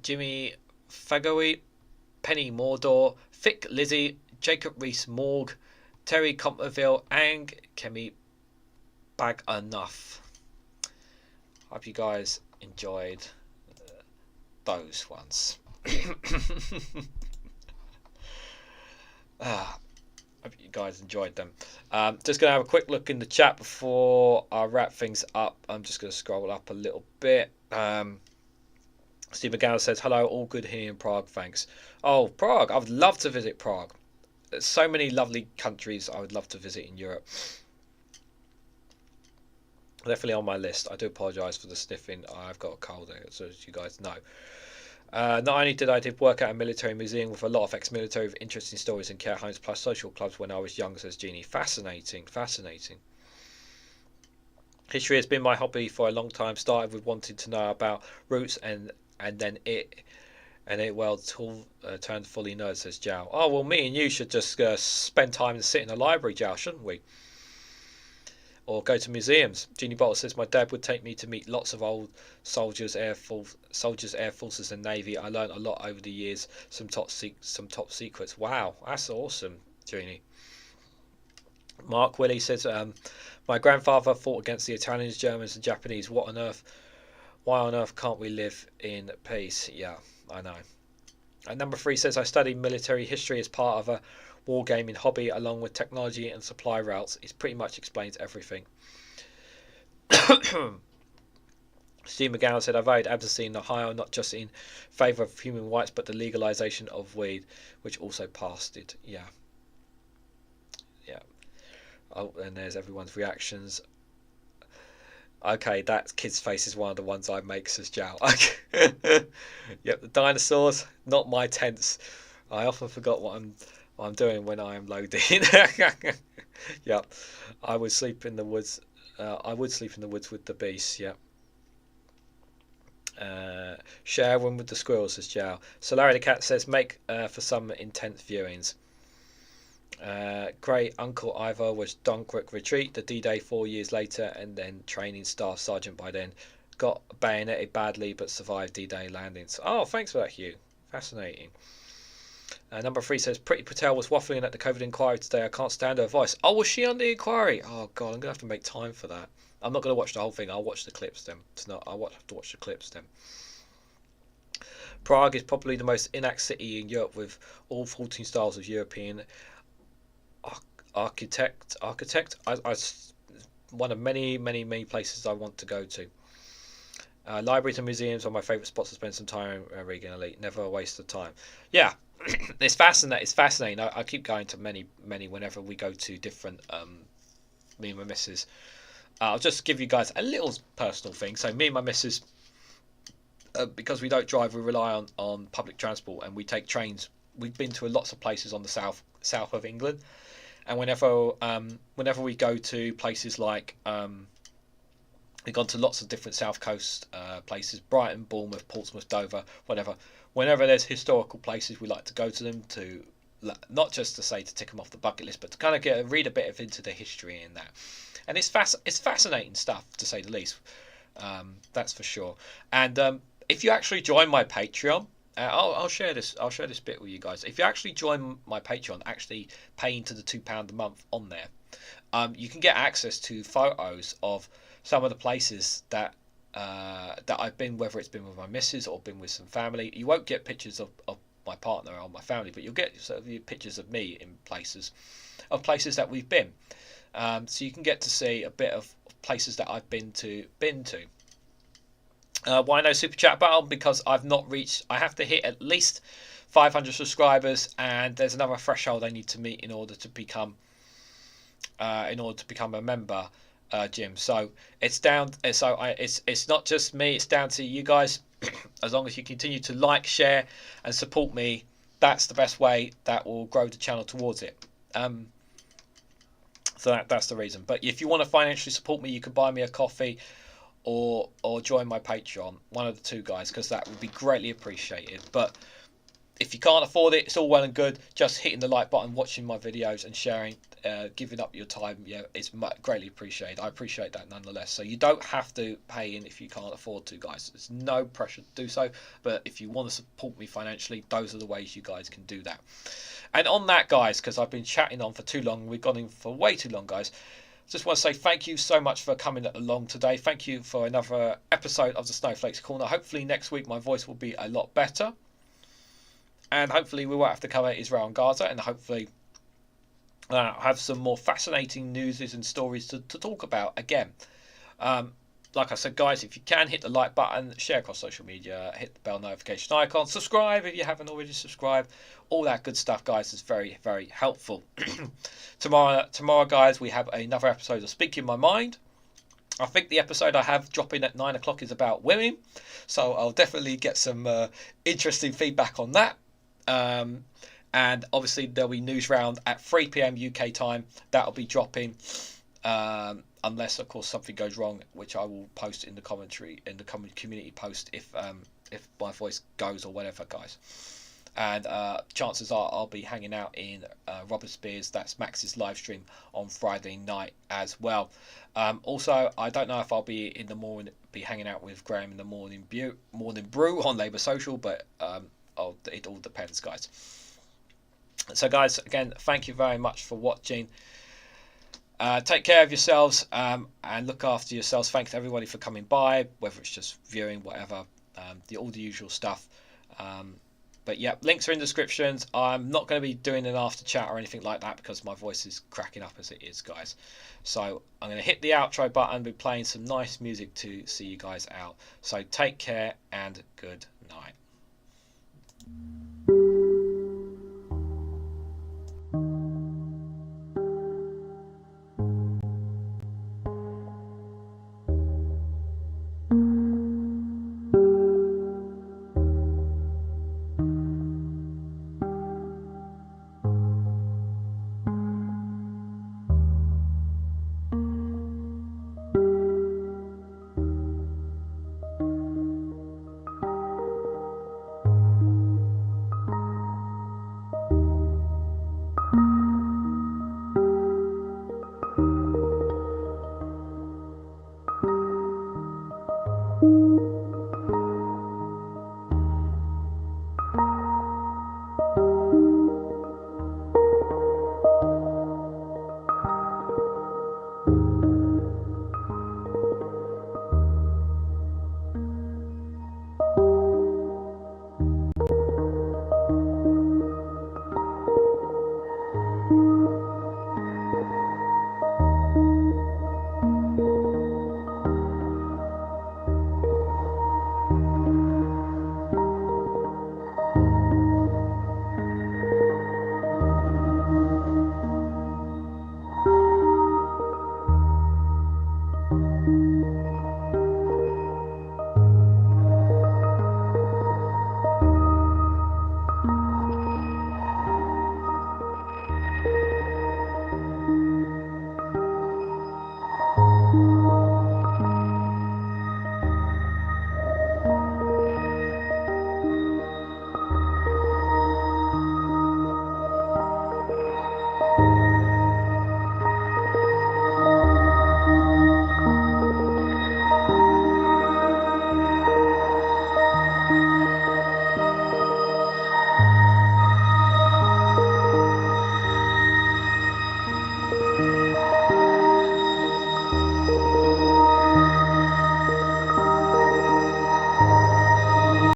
Jimmy Fagoey, Penny Mordor, Thick Lizzie, Jacob Rees-Mogg, Terry Comptonville, and Kemi Bag Enough. Hope you guys enjoyed those ones. Hope you guys enjoyed them. Just going to have a quick look in the chat before I wrap things up. I'm just going to scroll up a little bit. Steve McGowan says, hello, all good here in Prague, thanks. Oh, Prague, I would love to visit Prague. There's so many lovely countries I would love to visit in Europe. Definitely on my list. I do apologise for the sniffing. I've got a cold, so as you guys know. Not only did I work at a military museum with a lot of ex-military with interesting stories and care homes plus social clubs when I was young, says Jeannie. Fascinating, fascinating. History has been my hobby for a long time. Started with wanting to know about roots and then it turned fully nerd, says Jow. Oh, well, me and you should just spend time and sit in a library, Jow, shouldn't we? Or go to museums. Jeannie Bottle says, my dad would take me to meet lots of old soldiers, air forces and navy. I learned a lot over the years, some top secrets. Wow, that's awesome, Jeannie. Mark Willie says, my grandfather fought against the Italians, Germans and Japanese. Why on earth can't we live in peace? Yeah, I know. And number 3 says, I studied military history as part of a wargaming hobby along with technology and supply routes. It pretty much explains everything. Steve McGowan said, I voted absentee in Ohio, not just in favour of human rights, but the legalisation of weed, which also passed it. Yeah. Yeah. Oh, and there's everyone's reactions. Okay, that kid's face is one of the ones I make, says Jow. Yep, the dinosaurs, not my tents. I often forgot what I'm doing when I am loading. Yep, I would sleep in the woods. I would sleep in the woods with the beasts. Yep. Share one with the squirrels, says Jow. So Larry the Cat says, make for some intense viewings. Great Uncle Ivor was Dunkirk retreat, the D-Day 4 years later, and then training staff sergeant by then. Got bayoneted badly but survived D-Day landings. Oh, thanks for that, Hugh. Fascinating. Number 3 says, Pretty Patel was waffling at the COVID inquiry today. I can't stand her voice. Oh, was she on the inquiry? Oh, God, I'm going to have to make time for that. I'm not going to watch the whole thing. I'll watch the clips then. I'll have to watch the clips then. Prague is probably the most inactive city in Europe with all 14 styles of European architect. One of many places I want to go to. Libraries and museums are my favourite spots to spend some time at REGANELITE. Never a waste of time. Yeah, it's fascinating. I keep going to many whenever we go to different. Me and my missus. I'll just give you guys a little personal thing. So me and my missus, because we don't drive, we rely on public transport and we take trains. We've been to lots of places on the south of England. And whenever we go to places like, we've gone to lots of different south coast places, Brighton, Bournemouth, Portsmouth, Dover, whatever. Whenever there's historical places, we like to go to them to, not just to tick them off the bucket list, but to kind of read a bit into the history in that. And it's fascinating stuff, to say the least. That's for sure. And if you actually join my Patreon, I'll share this bit with you guys. If you actually join my Patreon, actually paying to the £2 a month on there, you can get access to photos of some of the places that I've been, whether it's been with my missus or been with some family. You won't get pictures of my partner or my family, but you'll get sort of pictures of me in places that we've been. So you can get to see a bit of places that I've been to. Why no super chat button? Because I have to hit at least 500 subscribers, and there's another threshold I need to meet in order to become a member, Jim. So it's down. It's not just me. It's down to you guys. As long as you continue to like, share, and support me, that's the best way that will grow the channel towards it. So that's the reason. But if you want to financially support me, you can buy me a coffee. Or join my Patreon, one of the two guys, because that would be greatly appreciated. But if you can't afford it, it's all well and good. Just hitting the like button, watching my videos, and sharing, giving up your time, it's greatly appreciated. I appreciate that nonetheless. So you don't have to pay in if you can't afford to, guys. There's no pressure to do so. But if you want to support me financially, those are the ways you guys can do that. And on that, guys, because I've been chatting on for too long, we've gone in for way too long, guys. Just want to say thank you so much for coming along today. Thank you for another episode of the Snowflakes Corner. Hopefully next week my voice will be a lot better. And hopefully we won't have to cover Israel and Gaza. And hopefully have some more fascinating news and stories to talk about again. Like I said, guys, if you can, hit the like button, share across social media, hit the bell notification icon, subscribe if you haven't already subscribed. All that good stuff, guys, is very, very helpful. Tomorrow, guys, we have another episode of Speaking My Mind. I think the episode I have dropping at 9 o'clock is about women, so I'll definitely get some interesting feedback on that. And obviously there'll be news round at 3 p.m. UK time. That'll be dropping. Unless of course something goes wrong, which I will post in the commentary in the community post if my voice goes or whatever, guys. And chances are I'll be hanging out in Robert Spears, that's Max's live stream on Friday night as well. Also, I don't know if I'll be in the morning, be hanging out with Graham in the morning brew on Labour Social, but it all depends, guys. So, guys, again, thank you very much for watching. Take care of yourselves and look after yourselves. Thanks to everybody for coming by, whether it's just viewing, whatever, all the usual stuff. But yeah, links are in the descriptions. I'm not going to be doing an after chat or anything like that because my voice is cracking up as it is, guys. So I'm going to hit the outro button, be playing some nice music to see you guys out. So take care and good night.